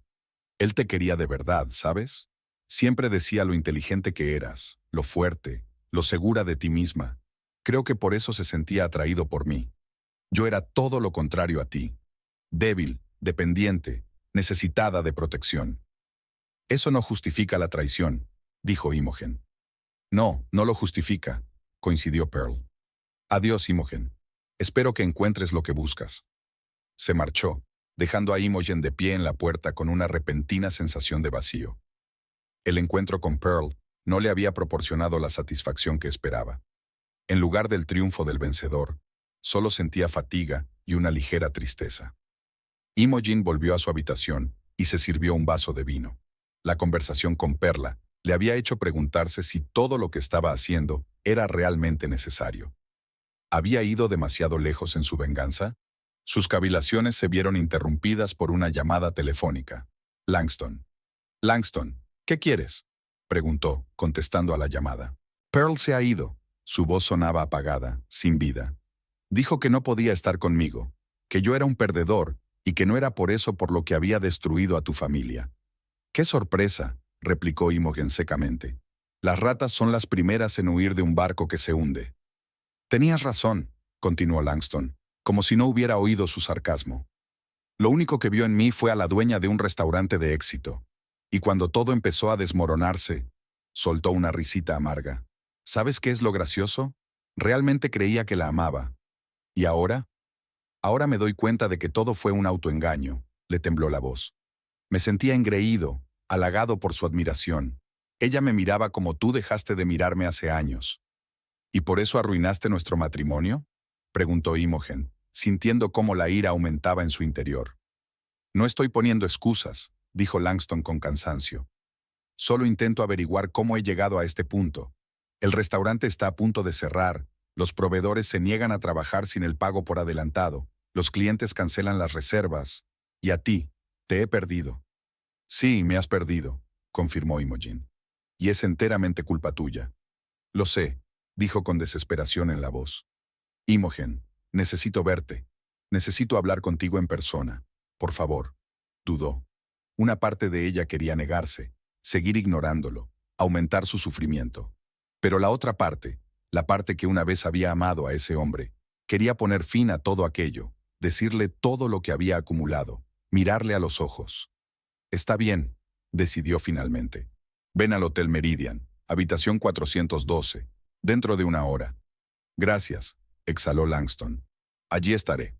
«Él te quería de verdad, ¿sabes? Siempre decía lo inteligente que eras, lo fuerte, lo segura de ti misma. Creo que por eso se sentía atraído por mí. Yo era todo lo contrario a ti. Débil, dependiente, necesitada de protección». «Eso no justifica la traición», dijo Imogen. «No, no lo justifica», coincidió Pearl. «Adiós, Imogen. Espero que encuentres lo que buscas». Se marchó, dejando a Imogen de pie en la puerta con una repentina sensación de vacío. El encuentro con Pearl no le había proporcionado la satisfacción que esperaba. En lugar del triunfo del vencedor, solo sentía fatiga y una ligera tristeza. Imogen volvió a su habitación y se sirvió un vaso de vino. La conversación con Perla le había hecho preguntarse si todo lo que estaba haciendo era realmente necesario. ¿Había ido demasiado lejos en su venganza? Sus cavilaciones se vieron interrumpidas por una llamada telefónica. «Langston». «Langston, ¿qué quieres?», preguntó, contestando a la llamada. «Pearl se ha ido. Su voz sonaba apagada, sin vida. Dijo que no podía estar conmigo, que yo era un perdedor y que no era por eso por lo que había destruido a tu familia. ¡Qué sorpresa!, replicó Imogen secamente. Las ratas son las primeras en huir de un barco que se hunde. Tenías razón, continuó Langston, como si no hubiera oído su sarcasmo. Lo único que vio en mí fue a la dueña de un restaurante de éxito. Y cuando todo empezó a desmoronarse, soltó una risita amarga. ¿Sabes qué es lo gracioso? Realmente creía que la amaba. ¿Y ahora? Ahora me doy cuenta de que todo fue un autoengaño, le tembló la voz. Me sentía engreído, halagado por su admiración. Ella me miraba como tú dejaste de mirarme hace años. ¿Y por eso arruinaste nuestro matrimonio?, preguntó Imogen, sintiendo cómo la ira aumentaba en su interior. No estoy poniendo excusas, dijo Langston con cansancio. Solo intento averiguar cómo he llegado a este punto. El restaurante está a punto de cerrar, los proveedores se niegan a trabajar sin el pago por adelantado, los clientes cancelan las reservas, y a ti, te he perdido. Sí, me has perdido, confirmó Imogen. Y es enteramente culpa tuya. Lo sé, dijo con desesperación en la voz. Imogen, necesito verte. Necesito hablar contigo en persona. Por favor. Dudó. Una parte de ella quería negarse, seguir ignorándolo, aumentar su sufrimiento. Pero la otra parte, la parte que una vez había amado a ese hombre, quería poner fin a todo aquello, decirle todo lo que había acumulado, mirarle a los ojos. Está bien, decidió finalmente. Ven al Hotel Meridian, habitación 412, dentro de una hora. Gracias, exhaló Langston. Allí estaré.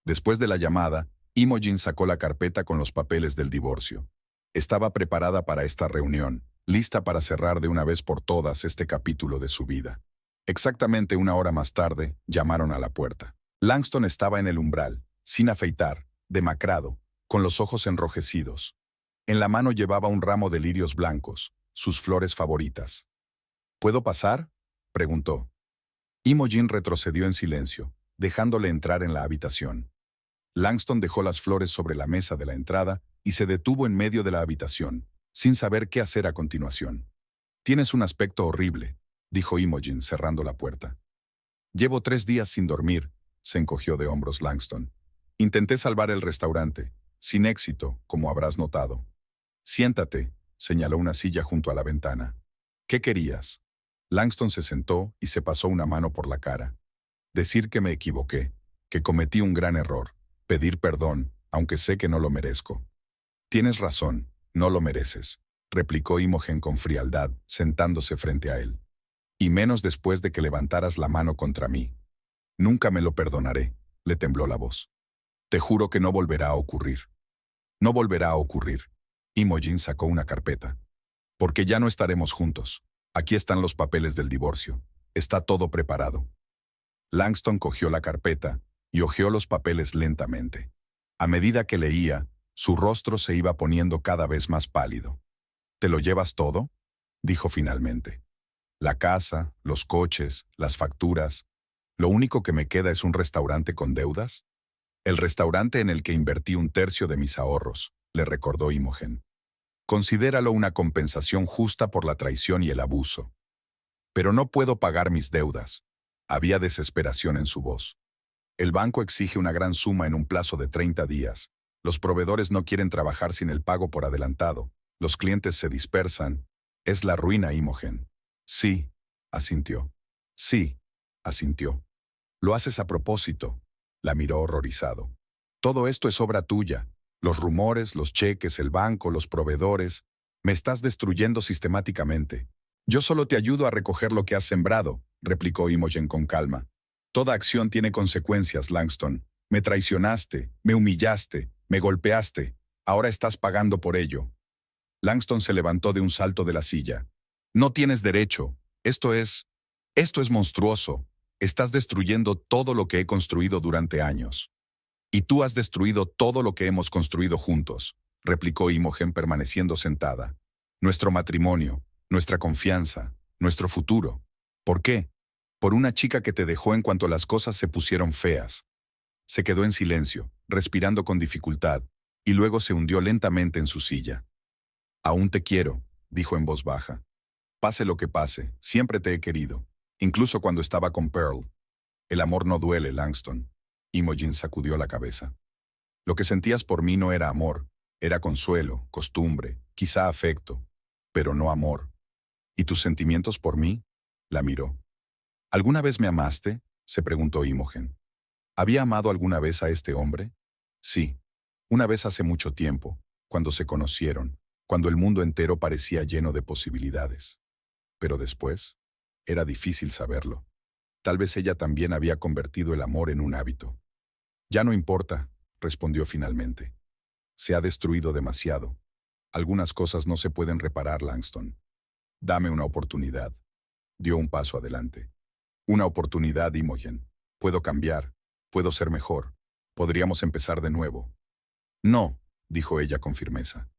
Después de la llamada, Imogen sacó la carpeta con los papeles del divorcio. Estaba preparada para esta reunión, lista para cerrar de una vez por todas este capítulo de su vida. Exactamente una hora más tarde, llamaron a la puerta. Langston estaba en el umbral, sin afeitar, demacrado, con los ojos enrojecidos. En la mano llevaba un ramo de lirios blancos, sus flores favoritas. ¿Puedo pasar?, preguntó. Imogen retrocedió en silencio, dejándole entrar en la habitación. Langston dejó las flores sobre la mesa de la entrada y se detuvo en medio de la habitación, sin saber qué hacer a continuación. Tienes un aspecto horrible, dijo Imogen cerrando la puerta. Llevo 3 días sin dormir, se encogió de hombros Langston. Intenté salvar el restaurante, sin éxito, como habrás notado. Siéntate, señaló una silla junto a la ventana. ¿Qué querías? Langston se sentó y se pasó una mano por la cara. Decir que me equivoqué, que cometí un gran error, pedir perdón, aunque sé que no lo merezco. Tienes razón, no lo mereces, replicó Imogen con frialdad, sentándose frente a él. Y menos después de que levantaras la mano contra mí. Nunca me lo perdonaré, le tembló la voz. Te juro que no volverá a ocurrir. No volverá a ocurrir. Imogen sacó una carpeta. Porque ya no estaremos juntos. Aquí están los papeles del divorcio. Está todo preparado. Langston cogió la carpeta y hojeó los papeles lentamente. A medida que leía, su rostro se iba poniendo cada vez más pálido. ¿Te lo llevas todo?, dijo finalmente. La casa, los coches, las facturas. ¿Lo único que me queda es un restaurante con deudas? El restaurante en el que invertí 1/3 de mis ahorros, le recordó Imogen. Considéralo una compensación justa por la traición y el abuso. Pero no puedo pagar mis deudas. Había desesperación en su voz. El banco exige una gran suma en un plazo de 30 días. Los proveedores no quieren trabajar sin el pago por adelantado. Los clientes se dispersan. Es la ruina, Imogen. Sí, asintió. Sí, asintió. Lo haces a propósito. La miró horrorizado. Todo esto es obra tuya. Los rumores, los cheques, el banco, los proveedores. Me estás destruyendo sistemáticamente. Yo solo te ayudo a recoger lo que has sembrado, replicó Imogen con calma. Toda acción tiene consecuencias, Langston. Me traicionaste, me humillaste, me golpeaste. Ahora estás pagando por ello. Langston se levantó de un salto de la silla. No tienes derecho. Esto es monstruoso. Estás destruyendo todo lo que he construido durante años. Y tú has destruido todo lo que hemos construido juntos, replicó Imogen permaneciendo sentada. Nuestro matrimonio, nuestra confianza, nuestro futuro. ¿Por qué? Por una chica que te dejó en cuanto las cosas se pusieron feas. Se quedó en silencio, respirando con dificultad, y luego se hundió lentamente en su silla. Aún te quiero, dijo en voz baja. Pase lo que pase, siempre te he querido. incluso cuando estaba con Pearl. El amor no duele, Langston. Imogen sacudió la cabeza. Lo que sentías por mí no era amor, era consuelo, costumbre, quizá afecto, pero no amor. ¿Y tus sentimientos por mí? La miró. ¿Alguna vez me amaste? Se preguntó Imogen. ¿Había amado alguna vez a este hombre? Sí, una vez hace mucho tiempo, cuando se conocieron, cuando el mundo entero parecía lleno de posibilidades. Pero después, era difícil saberlo. Tal vez ella también había convertido el amor en un hábito. Ya no importa, respondió finalmente. Se ha destruido demasiado. Algunas cosas no se pueden reparar, Langston. Dame una oportunidad. Dio un paso adelante. Una oportunidad, Imogen. Puedo cambiar. Puedo ser mejor. Podríamos empezar de nuevo. No, dijo ella con firmeza.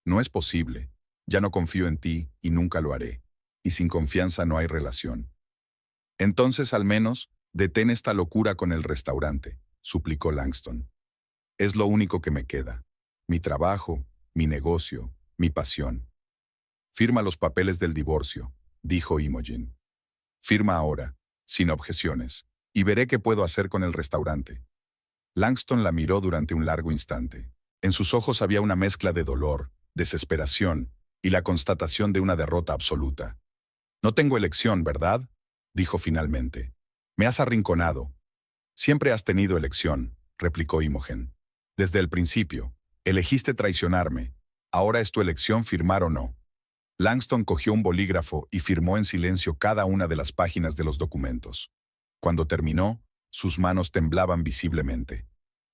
No es posible. Ya no confío en ti y nunca lo haré. Y sin confianza no hay relación. Entonces, al menos, detén esta locura con el restaurante, suplicó Langston. Es lo único que me queda. Mi trabajo, mi negocio, mi pasión. Firma los papeles del divorcio, dijo Imogen. Firma ahora, sin objeciones, y veré qué puedo hacer con el restaurante. Langston la miró durante un largo instante. En sus ojos había una mezcla de dolor, desesperación y la constatación de una derrota absoluta. No tengo elección, ¿verdad? Dijo finalmente. Me has arrinconado. Siempre has tenido elección, replicó Imogen. Desde el principio, elegiste traicionarme. Ahora es tu elección firmar o no. Langston cogió un bolígrafo y firmó en silencio cada una de las páginas de los documentos. Cuando terminó, sus manos temblaban visiblemente.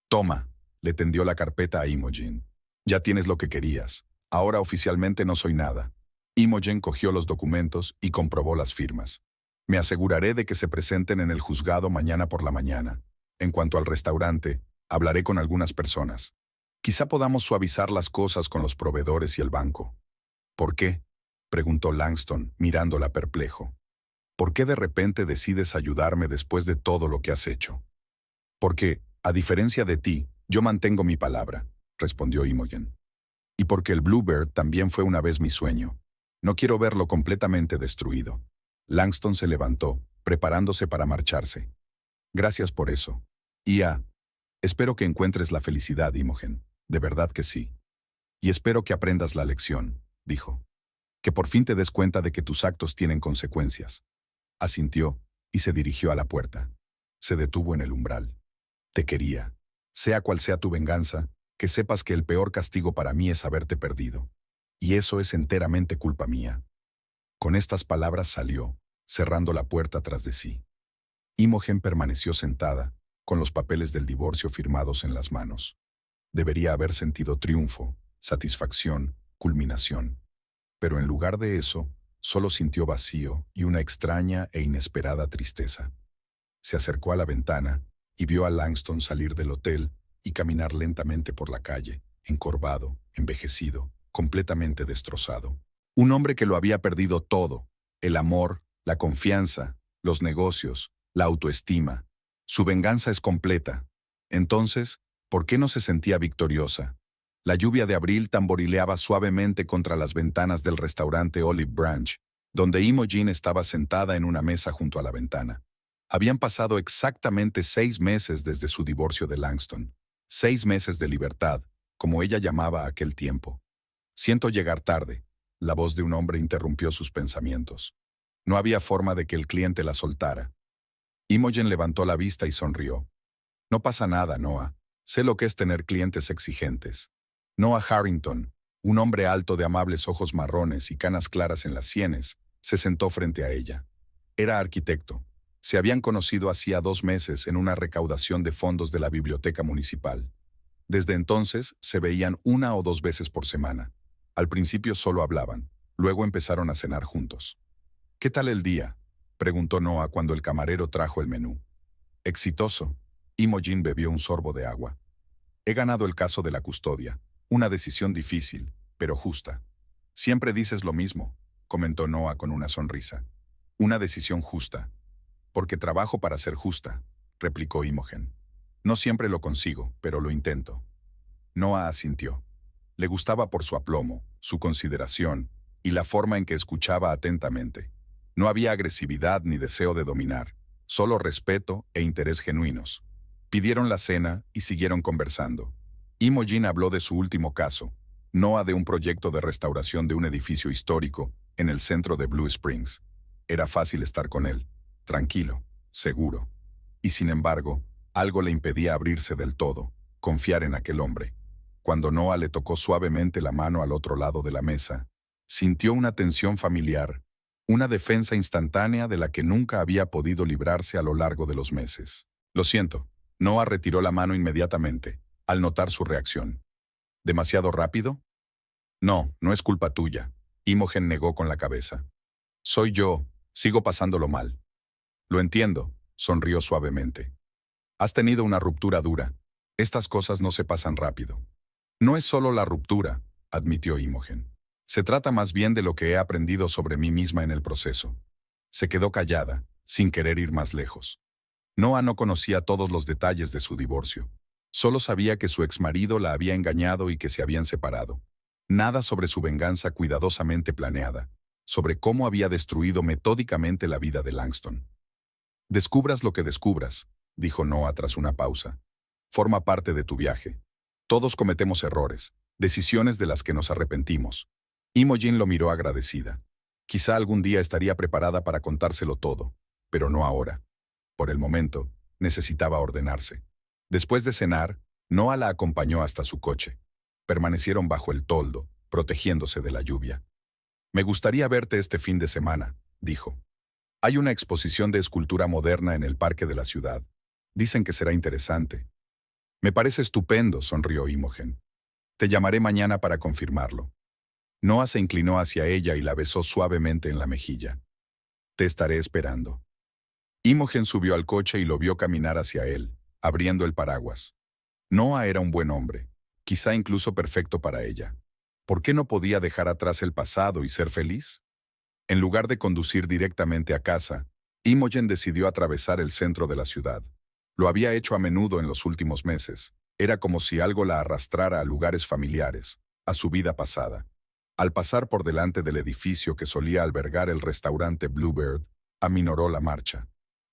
Toma, le tendió la carpeta a Imogen. Ya tienes lo que querías. Ahora oficialmente no soy nada. Imogen cogió los documentos y comprobó las firmas. Me aseguraré de que se presenten en el juzgado mañana por la mañana. En cuanto al restaurante, hablaré con algunas personas. Quizá podamos suavizar las cosas con los proveedores y el banco. ¿Por qué?, preguntó Langston, mirándola perplejo. ¿Por qué de repente decides ayudarme después de todo lo que has hecho? Porque, a diferencia de ti, yo mantengo mi palabra, respondió Imogen. Y porque el Bluebird también fue una vez mi sueño. No quiero verlo completamente destruido. Langston se levantó, preparándose para marcharse. Gracias por eso. Espero que encuentres la felicidad, Imogen. De verdad que sí. Y espero que aprendas la lección, dijo. Que por fin te des cuenta de que tus actos tienen consecuencias. Asintió y se dirigió a la puerta. Se detuvo en el umbral. Te quería. Sea cual sea tu venganza, que sepas que el peor castigo para mí es haberte perdido. Y eso es enteramente culpa mía. Con estas palabras salió, cerrando la puerta tras de sí. Imogen permaneció sentada, con los papeles del divorcio firmados en las manos. Debería haber sentido triunfo, satisfacción, culminación. Pero en lugar de eso, solo sintió vacío y una extraña e inesperada tristeza. Se acercó a la ventana y vio a Langston salir del hotel y caminar lentamente por la calle, encorvado, envejecido, completamente destrozado. Un hombre que lo había perdido todo: el amor, la confianza, los negocios, la autoestima. Su venganza es completa. Entonces, ¿por qué no se sentía victoriosa? La lluvia de abril tamborileaba suavemente contra las ventanas del restaurante Olive Branch, donde Imogen estaba sentada en una mesa junto a la ventana. Habían pasado exactamente 6 meses desde su divorcio de Langston. 6 meses de libertad, como ella llamaba aquel tiempo. Siento llegar tarde. La voz de un hombre interrumpió sus pensamientos. No había forma de que el cliente la soltara. Imogen levantó la vista y sonrió. No pasa nada, Noah. Sé lo que es tener clientes exigentes. Noah Harrington, un hombre alto de amables ojos marrones y canas claras en las sienes, se sentó frente a ella. Era arquitecto. Se habían conocido hacía 2 meses en una recaudación de fondos de la biblioteca municipal. Desde entonces se veían 1 o 2 veces por semana. Al principio solo hablaban, luego empezaron a cenar juntos. ¿Qué tal el día?, preguntó Noah cuando el camarero trajo el menú. Exitoso. Imogen bebió un sorbo de agua. He ganado el caso de la custodia. Una decisión difícil, pero justa. Siempre dices lo mismo, comentó Noah con una sonrisa. Una decisión justa. Porque trabajo para ser justa, replicó Imogen. No siempre lo consigo, pero lo intento. Noah asintió. Le gustaba por su aplomo, su consideración y la forma en que escuchaba atentamente. No había agresividad ni deseo de dominar, solo respeto e interés genuinos. Pidieron la cena y siguieron conversando. Imogen habló de su último caso, Noah de un proyecto de restauración de un edificio histórico en el centro de Blue Springs. Era fácil estar con él, tranquilo, seguro. Y sin embargo, algo le impedía abrirse del todo, confiar en aquel hombre. Cuando Noah le tocó suavemente la mano al otro lado de la mesa, sintió una tensión familiar, una defensa instantánea de la que nunca había podido librarse a lo largo de los meses. Lo siento. Noah retiró la mano inmediatamente, al notar su reacción. ¿Demasiado rápido? No, no es culpa tuya. Imogen negó con la cabeza. Soy yo, sigo pasándolo mal. Lo entiendo, sonrió suavemente. Has tenido una ruptura dura. Estas cosas no se pasan rápido. No es solo la ruptura, admitió Imogen. Se trata más bien de lo que he aprendido sobre mí misma en el proceso. Se quedó callada, sin querer ir más lejos. Noah no conocía todos los detalles de su divorcio. Solo sabía que su exmarido la había engañado y que se habían separado. Nada sobre su venganza cuidadosamente planeada, sobre cómo había destruido metódicamente la vida de Langston. Descubras lo que descubras, dijo Noah tras una pausa. Forma parte de tu viaje. Todos cometemos errores, decisiones de las que nos arrepentimos. Imogen lo miró agradecida. Quizá algún día estaría preparada para contárselo todo, pero no ahora. Por el momento, necesitaba ordenarse. Después de cenar, Noah la acompañó hasta su coche. Permanecieron bajo el toldo, protegiéndose de la lluvia. Me gustaría verte este fin de semana, dijo. Hay una exposición de escultura moderna en el parque de la ciudad. Dicen que será interesante. Me parece estupendo, sonrió Imogen. Te llamaré mañana para confirmarlo. Noah se inclinó hacia ella y la besó suavemente en la mejilla. Te estaré esperando. Imogen subió al coche y lo vio caminar hacia él, abriendo el paraguas. Noah era un buen hombre, quizá incluso perfecto para ella. ¿Por qué no podía dejar atrás el pasado y ser feliz? En lugar de conducir directamente a casa, Imogen decidió atravesar el centro de la ciudad. Lo había hecho a menudo en los últimos meses. Era como si algo la arrastrara a lugares familiares, a su vida pasada. Al pasar por delante del edificio que solía albergar el restaurante Bluebird, aminoró la marcha.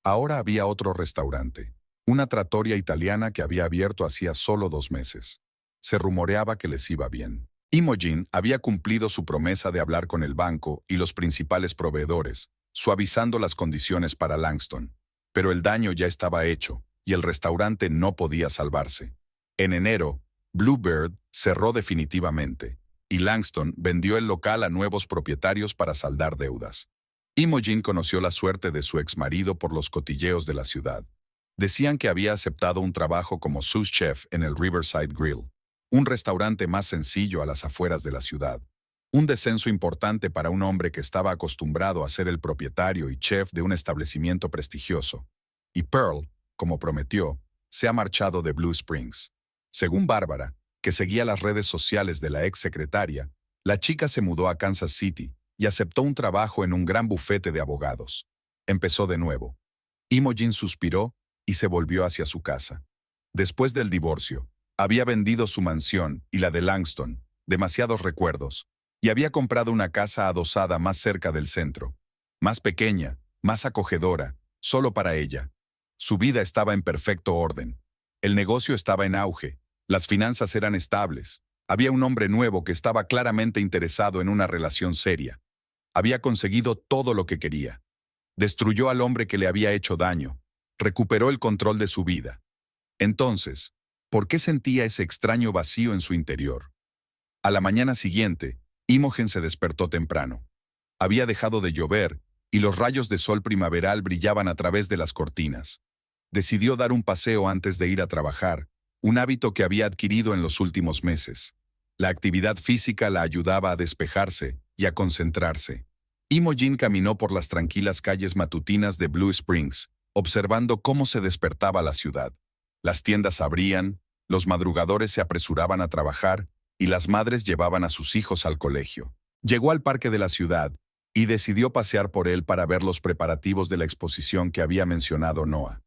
Ahora había otro restaurante, una trattoria italiana que había abierto hacía solo 2 meses. Se rumoreaba que les iba bien. Imogen había cumplido su promesa de hablar con el banco y los principales proveedores, suavizando las condiciones para Langston. Pero el daño ya estaba hecho, y el restaurante no podía salvarse. En enero, Bluebird cerró definitivamente, y Langston vendió el local a nuevos propietarios para saldar deudas. Imogen conoció la suerte de su exmarido por los cotilleos de la ciudad. Decían que había aceptado un trabajo como sous chef en el Riverside Grill, un restaurante más sencillo a las afueras de la ciudad. Un descenso importante para un hombre que estaba acostumbrado a ser el propietario y chef de un establecimiento prestigioso. Y Pearl, como prometió, se ha marchado de Blue Springs. Según Bárbara, que seguía las redes sociales de la ex secretaria, la chica se mudó a Kansas City y aceptó un trabajo en un gran bufete de abogados. Empezó de nuevo. Imogen suspiró y se volvió hacia su casa. Después del divorcio, había vendido su mansión y la de Langston, demasiados recuerdos, y había comprado una casa adosada más cerca del centro, más pequeña, más acogedora, solo para ella. Su vida estaba en perfecto orden. El negocio estaba en auge, las finanzas eran estables, había un hombre nuevo que estaba claramente interesado en una relación seria. Había conseguido todo lo que quería. Destruyó al hombre que le había hecho daño, recuperó el control de su vida. Entonces, ¿por qué sentía ese extraño vacío en su interior? A la mañana siguiente, Imogen se despertó temprano. Había dejado de llover y los rayos de sol primaveral brillaban a través de las cortinas. Decidió dar un paseo antes de ir a trabajar, un hábito que había adquirido en los últimos meses. La actividad física la ayudaba a despejarse y a concentrarse. Imogen caminó por las tranquilas calles matutinas de Blue Springs, observando cómo se despertaba la ciudad. Las tiendas abrían, los madrugadores se apresuraban a trabajar y las madres llevaban a sus hijos al colegio. Llegó al parque de la ciudad y decidió pasear por él para ver los preparativos de la exposición que había mencionado Noah.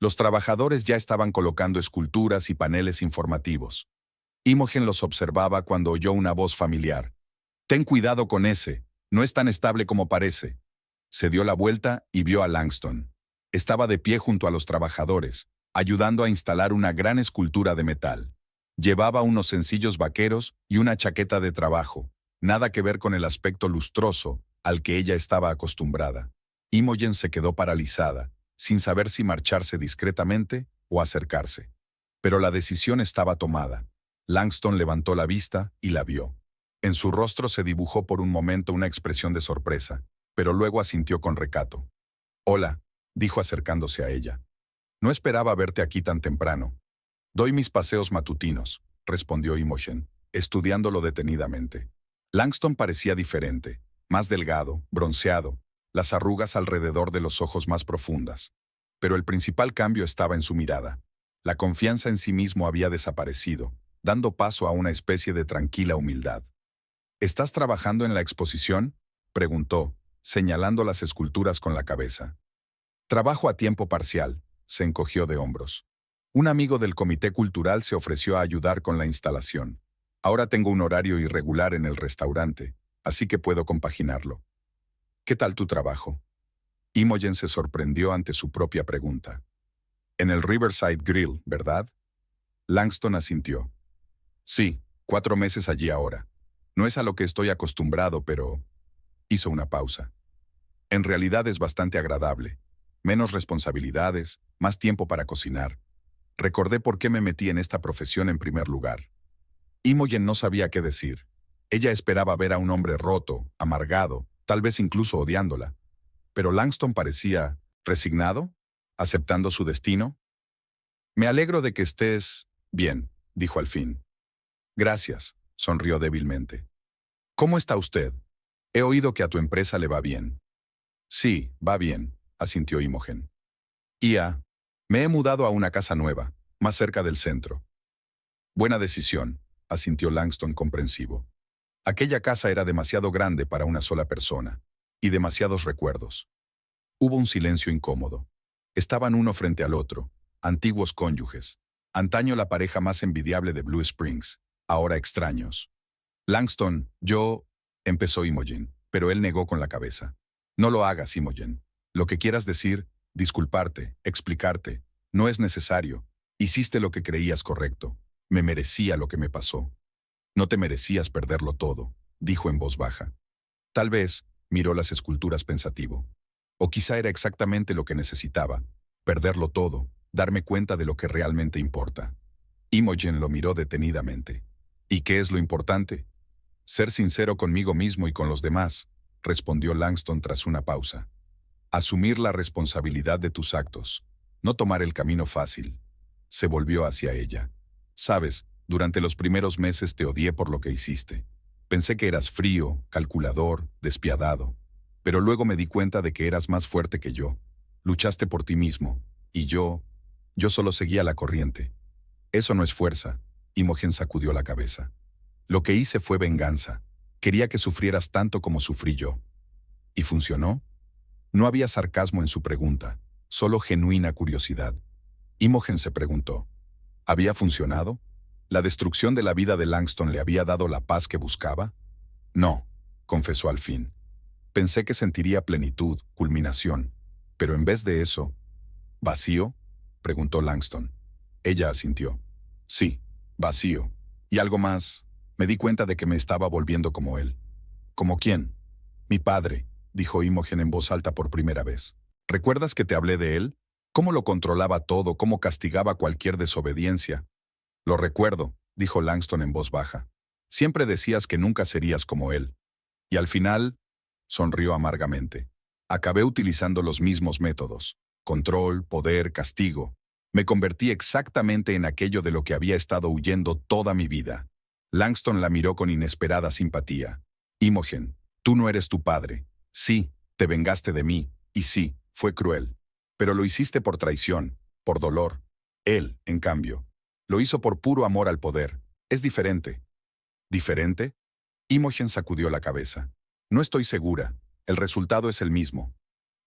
Los trabajadores ya estaban colocando esculturas y paneles informativos. Imogen los observaba cuando oyó una voz familiar. «Ten cuidado con ese, no es tan estable como parece». Se dio la vuelta y vio a Langston. Estaba de pie junto a los trabajadores, ayudando a instalar una gran escultura de metal. Llevaba unos sencillos vaqueros y una chaqueta de trabajo, nada que ver con el aspecto lustroso al que ella estaba acostumbrada. Imogen se quedó paralizada, sin saber si marcharse discretamente o acercarse. Pero la decisión estaba tomada. Langston levantó la vista y la vio. En su rostro se dibujó por un momento una expresión de sorpresa, pero luego asintió con recato. «Hola», dijo acercándose a ella. «No esperaba verte aquí tan temprano». «Doy mis paseos matutinos», respondió Imogen, estudiándolo detenidamente. Langston parecía diferente, más delgado, bronceado, las arrugas alrededor de los ojos más profundas. Pero el principal cambio estaba en su mirada. La confianza en sí mismo había desaparecido, dando paso a una especie de tranquila humildad. «¿Estás trabajando en la exposición?», preguntó, señalando las esculturas con la cabeza. «Trabajo a tiempo parcial», se encogió de hombros. «Un amigo del comité cultural se ofreció a ayudar con la instalación. Ahora tengo un horario irregular en el restaurante, así que puedo compaginarlo». «¿Qué tal tu trabajo?». Imogen se sorprendió ante su propia pregunta. «En el Riverside Grill, ¿verdad?». Langston asintió. «Sí, 4 meses allí ahora. No es a lo que estoy acostumbrado, pero…» Hizo una pausa. «En realidad es bastante agradable. Menos responsabilidades, más tiempo para cocinar. Recordé por qué me metí en esta profesión en primer lugar». Imogen no sabía qué decir. Ella esperaba ver a un hombre roto, amargado, tal vez incluso odiándola. Pero Langston parecía resignado, aceptando su destino. «Me alegro de que estés bien», dijo al fin. «Gracias», sonrió débilmente. «¿Cómo está usted? He oído que a tu empresa le va bien». «Sí, va bien», asintió Imogen. Me he mudado a una casa nueva, más cerca del centro». «Buena decisión», asintió Langston comprensivo. Aquella casa era demasiado grande para una sola persona, y demasiados recuerdos. Hubo un silencio incómodo. Estaban uno frente al otro, antiguos cónyuges. Antaño la pareja más envidiable de Blue Springs, ahora extraños. «Langston, empezó Imogen, pero él negó con la cabeza. «No lo hagas, Imogen. Lo que quieras decir, disculparte, explicarte, no es necesario. Hiciste lo que creías correcto. Me merecía lo que me pasó». «No te merecías perderlo todo», dijo en voz baja. Tal vez, miró las esculturas pensativo. O quizá era exactamente lo que necesitaba, perderlo todo, darme cuenta de lo que realmente importa. Imogen lo miró detenidamente. «¿Y qué es lo importante?». «Ser sincero conmigo mismo y con los demás», respondió Langston tras una pausa. «Asumir la responsabilidad de tus actos. No tomar el camino fácil». Se volvió hacia ella. «Sabes, durante los primeros meses te odié por lo que hiciste. Pensé que eras frío, calculador, despiadado. Pero luego me di cuenta de que eras más fuerte que yo. Luchaste por ti mismo. Y yo solo seguía la corriente». «Eso no es fuerza», Imogen sacudió la cabeza. «Lo que hice fue venganza. Quería que sufrieras tanto como sufrí yo». «¿Y funcionó?». No había sarcasmo en su pregunta, solo genuina curiosidad. Imogen se preguntó, ¿había funcionado? ¿La destrucción de la vida de Langston le había dado la paz que buscaba? «No», confesó al fin. «Pensé que sentiría plenitud, culminación. Pero en vez de eso…» «¿Vacío?», preguntó Langston. Ella asintió. «Sí, vacío. Y algo más. Me di cuenta de que me estaba volviendo como él». «¿Como quién?». «Mi padre», dijo Imogen en voz alta por primera vez. «¿Recuerdas que te hablé de él? Cómo lo controlaba todo, cómo castigaba cualquier desobediencia». «Lo recuerdo», dijo Langston en voz baja. «Siempre decías que nunca serías como él. Y al final…», sonrió amargamente, «acabé utilizando los mismos métodos. Control, poder, castigo. Me convertí exactamente en aquello de lo que había estado huyendo toda mi vida». Langston la miró con inesperada simpatía. «Imogen, tú no eres tu padre. Sí, te vengaste de mí, y sí, fue cruel. Pero lo hiciste por traición, por dolor. Él, en cambio, lo hizo por puro amor al poder. Es diferente». «¿Diferente?». Imogen sacudió la cabeza. «No estoy segura. El resultado es el mismo».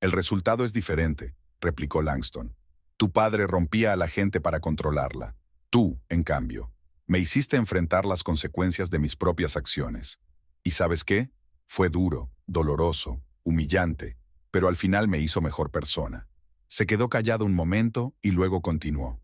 «El resultado es diferente», replicó Langston. «Tu padre rompía a la gente para controlarla. Tú, en cambio, me hiciste enfrentar las consecuencias de mis propias acciones. ¿Y sabes qué? Fue duro, doloroso, humillante, pero al final me hizo mejor persona. Se quedó callado un momento y luego continuó.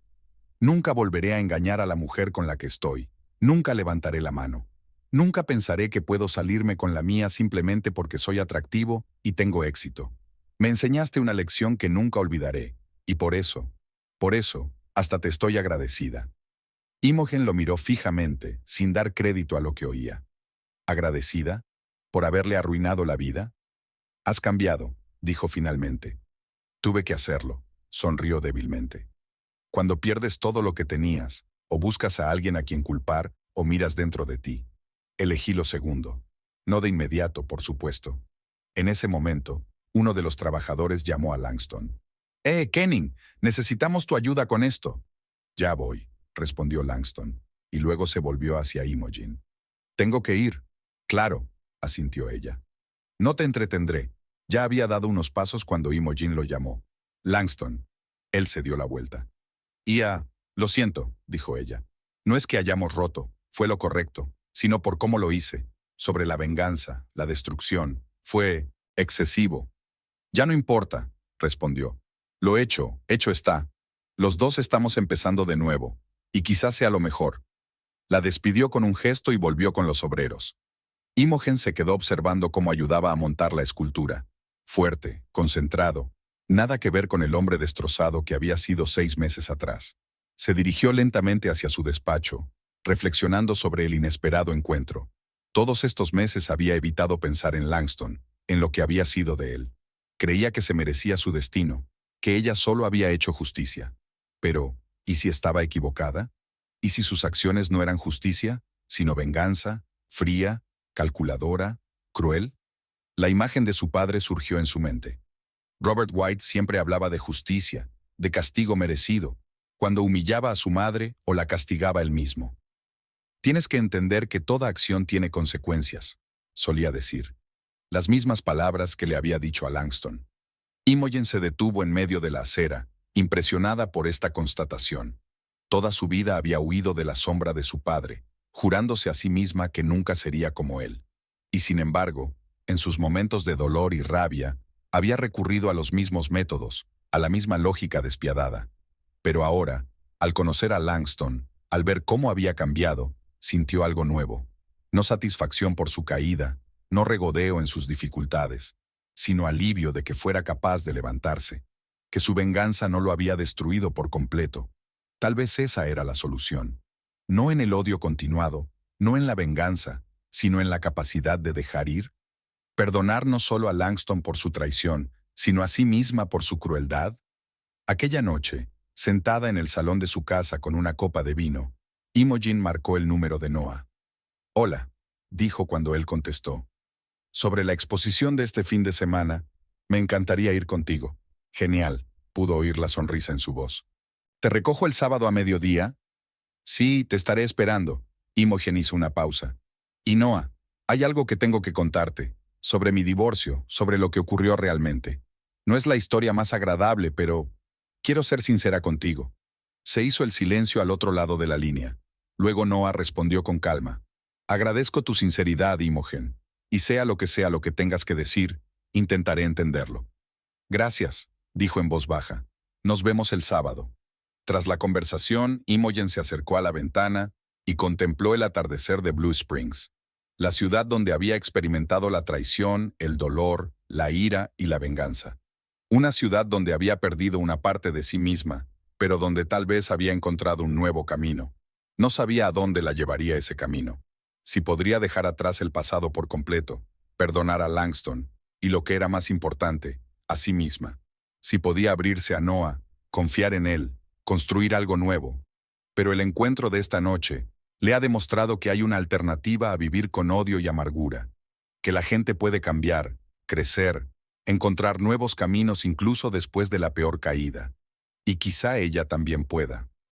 Nunca volveré a engañar a la mujer con la que estoy. Nunca levantaré la mano. Nunca pensaré que puedo salirme con la mía simplemente porque soy atractivo y tengo éxito. Me enseñaste una lección que nunca olvidaré, y por eso, hasta te estoy agradecida. Imogen lo miró fijamente, sin dar crédito a lo que oía. ¿Agradecida? ¿Por haberle arruinado la vida? Has cambiado, dijo finalmente. Tuve que hacerlo, sonrió débilmente. Cuando pierdes todo lo que tenías, o buscas a alguien a quien culpar, o miras dentro de ti. Elegí lo segundo. No de inmediato, por supuesto. En ese momento, uno de los trabajadores llamó a Langston. Kenning, necesitamos tu ayuda con esto. Ya voy, respondió Langston, y luego se volvió hacia Imogen. Tengo que ir. Claro, asintió ella. No te entretendré. Ya había dado unos pasos cuando Imogen lo llamó. Langston. Él se dio la vuelta. Lo siento, dijo ella. No es que hayamos roto, fue lo correcto, sino por cómo lo hice. Sobre la venganza, la destrucción. Fue excesivo. Ya no importa, respondió. Lo hecho está. Los dos estamos empezando de nuevo, y quizás sea lo mejor. La despidió con un gesto y volvió con los obreros. Imogen se quedó observando cómo ayudaba a montar la escultura. Fuerte, concentrado, nada que ver con el hombre destrozado que había sido 6 meses atrás. Se dirigió lentamente hacia su despacho, reflexionando sobre el inesperado encuentro. Todos estos meses había evitado pensar en Langston, en lo que había sido de él. Creía que se merecía su destino, que ella solo había hecho justicia. Pero, ¿y si estaba equivocada? ¿Y si sus acciones no eran justicia, sino venganza, fría, calculadora, cruel? La imagen de su padre surgió en su mente. Robert White siempre hablaba de justicia, de castigo merecido, cuando humillaba a su madre o la castigaba él mismo. Tienes que entender que toda acción tiene consecuencias, solía decir. Las mismas palabras que le había dicho a Langston. Imogen se detuvo en medio de la acera, impresionada por esta constatación. Toda su vida había huido de la sombra de su padre, jurándose a sí misma que nunca sería como él. Y sin embargo, en sus momentos de dolor y rabia, había recurrido a los mismos métodos, a la misma lógica despiadada. Pero ahora, al conocer a Langston, al ver cómo había cambiado, sintió algo nuevo. No satisfacción por su caída, no regodeo en sus dificultades, sino alivio de que fuera capaz de levantarse, que su venganza no lo había destruido por completo. Tal vez esa era la solución. No en el odio continuado, no en la venganza, sino en la capacidad de dejar ir. Perdonar no solo a Langston por su traición, sino a sí misma por su crueldad. Aquella noche, sentada en el salón de su casa con una copa de vino, Imogen marcó el número de Noah. «Hola», dijo cuando él contestó. «Sobre la exposición de este fin de semana, me encantaría ir contigo». «Genial», pudo oír la sonrisa en su voz. «¿Te recojo el sábado a mediodía?» «Sí, te estaré esperando». Imogen hizo una pausa. «Y Noah, hay algo que tengo que contarte, sobre mi divorcio, sobre lo que ocurrió realmente. No es la historia más agradable, pero quiero ser sincera contigo». Se hizo el silencio al otro lado de la línea. Luego Noah respondió con calma. «Agradezco tu sinceridad, Imogen, y sea lo que tengas que decir, intentaré entenderlo». «Gracias», dijo en voz baja. «Nos vemos el sábado». Tras la conversación, Imogen se acercó a la ventana y contempló el atardecer de Blue Springs, la ciudad donde había experimentado la traición, el dolor, la ira y la venganza. Una ciudad donde había perdido una parte de sí misma, pero donde tal vez había encontrado un nuevo camino. No sabía a dónde la llevaría ese camino. Si podría dejar atrás el pasado por completo, perdonar a Langston, y lo que era más importante, a sí misma. Si podía abrirse a Noah, confiar en él, construir algo nuevo. Pero el encuentro de esta noche le ha demostrado que hay una alternativa a vivir con odio y amargura, que la gente puede cambiar, crecer, encontrar nuevos caminos incluso después de la peor caída. Y quizá ella también pueda.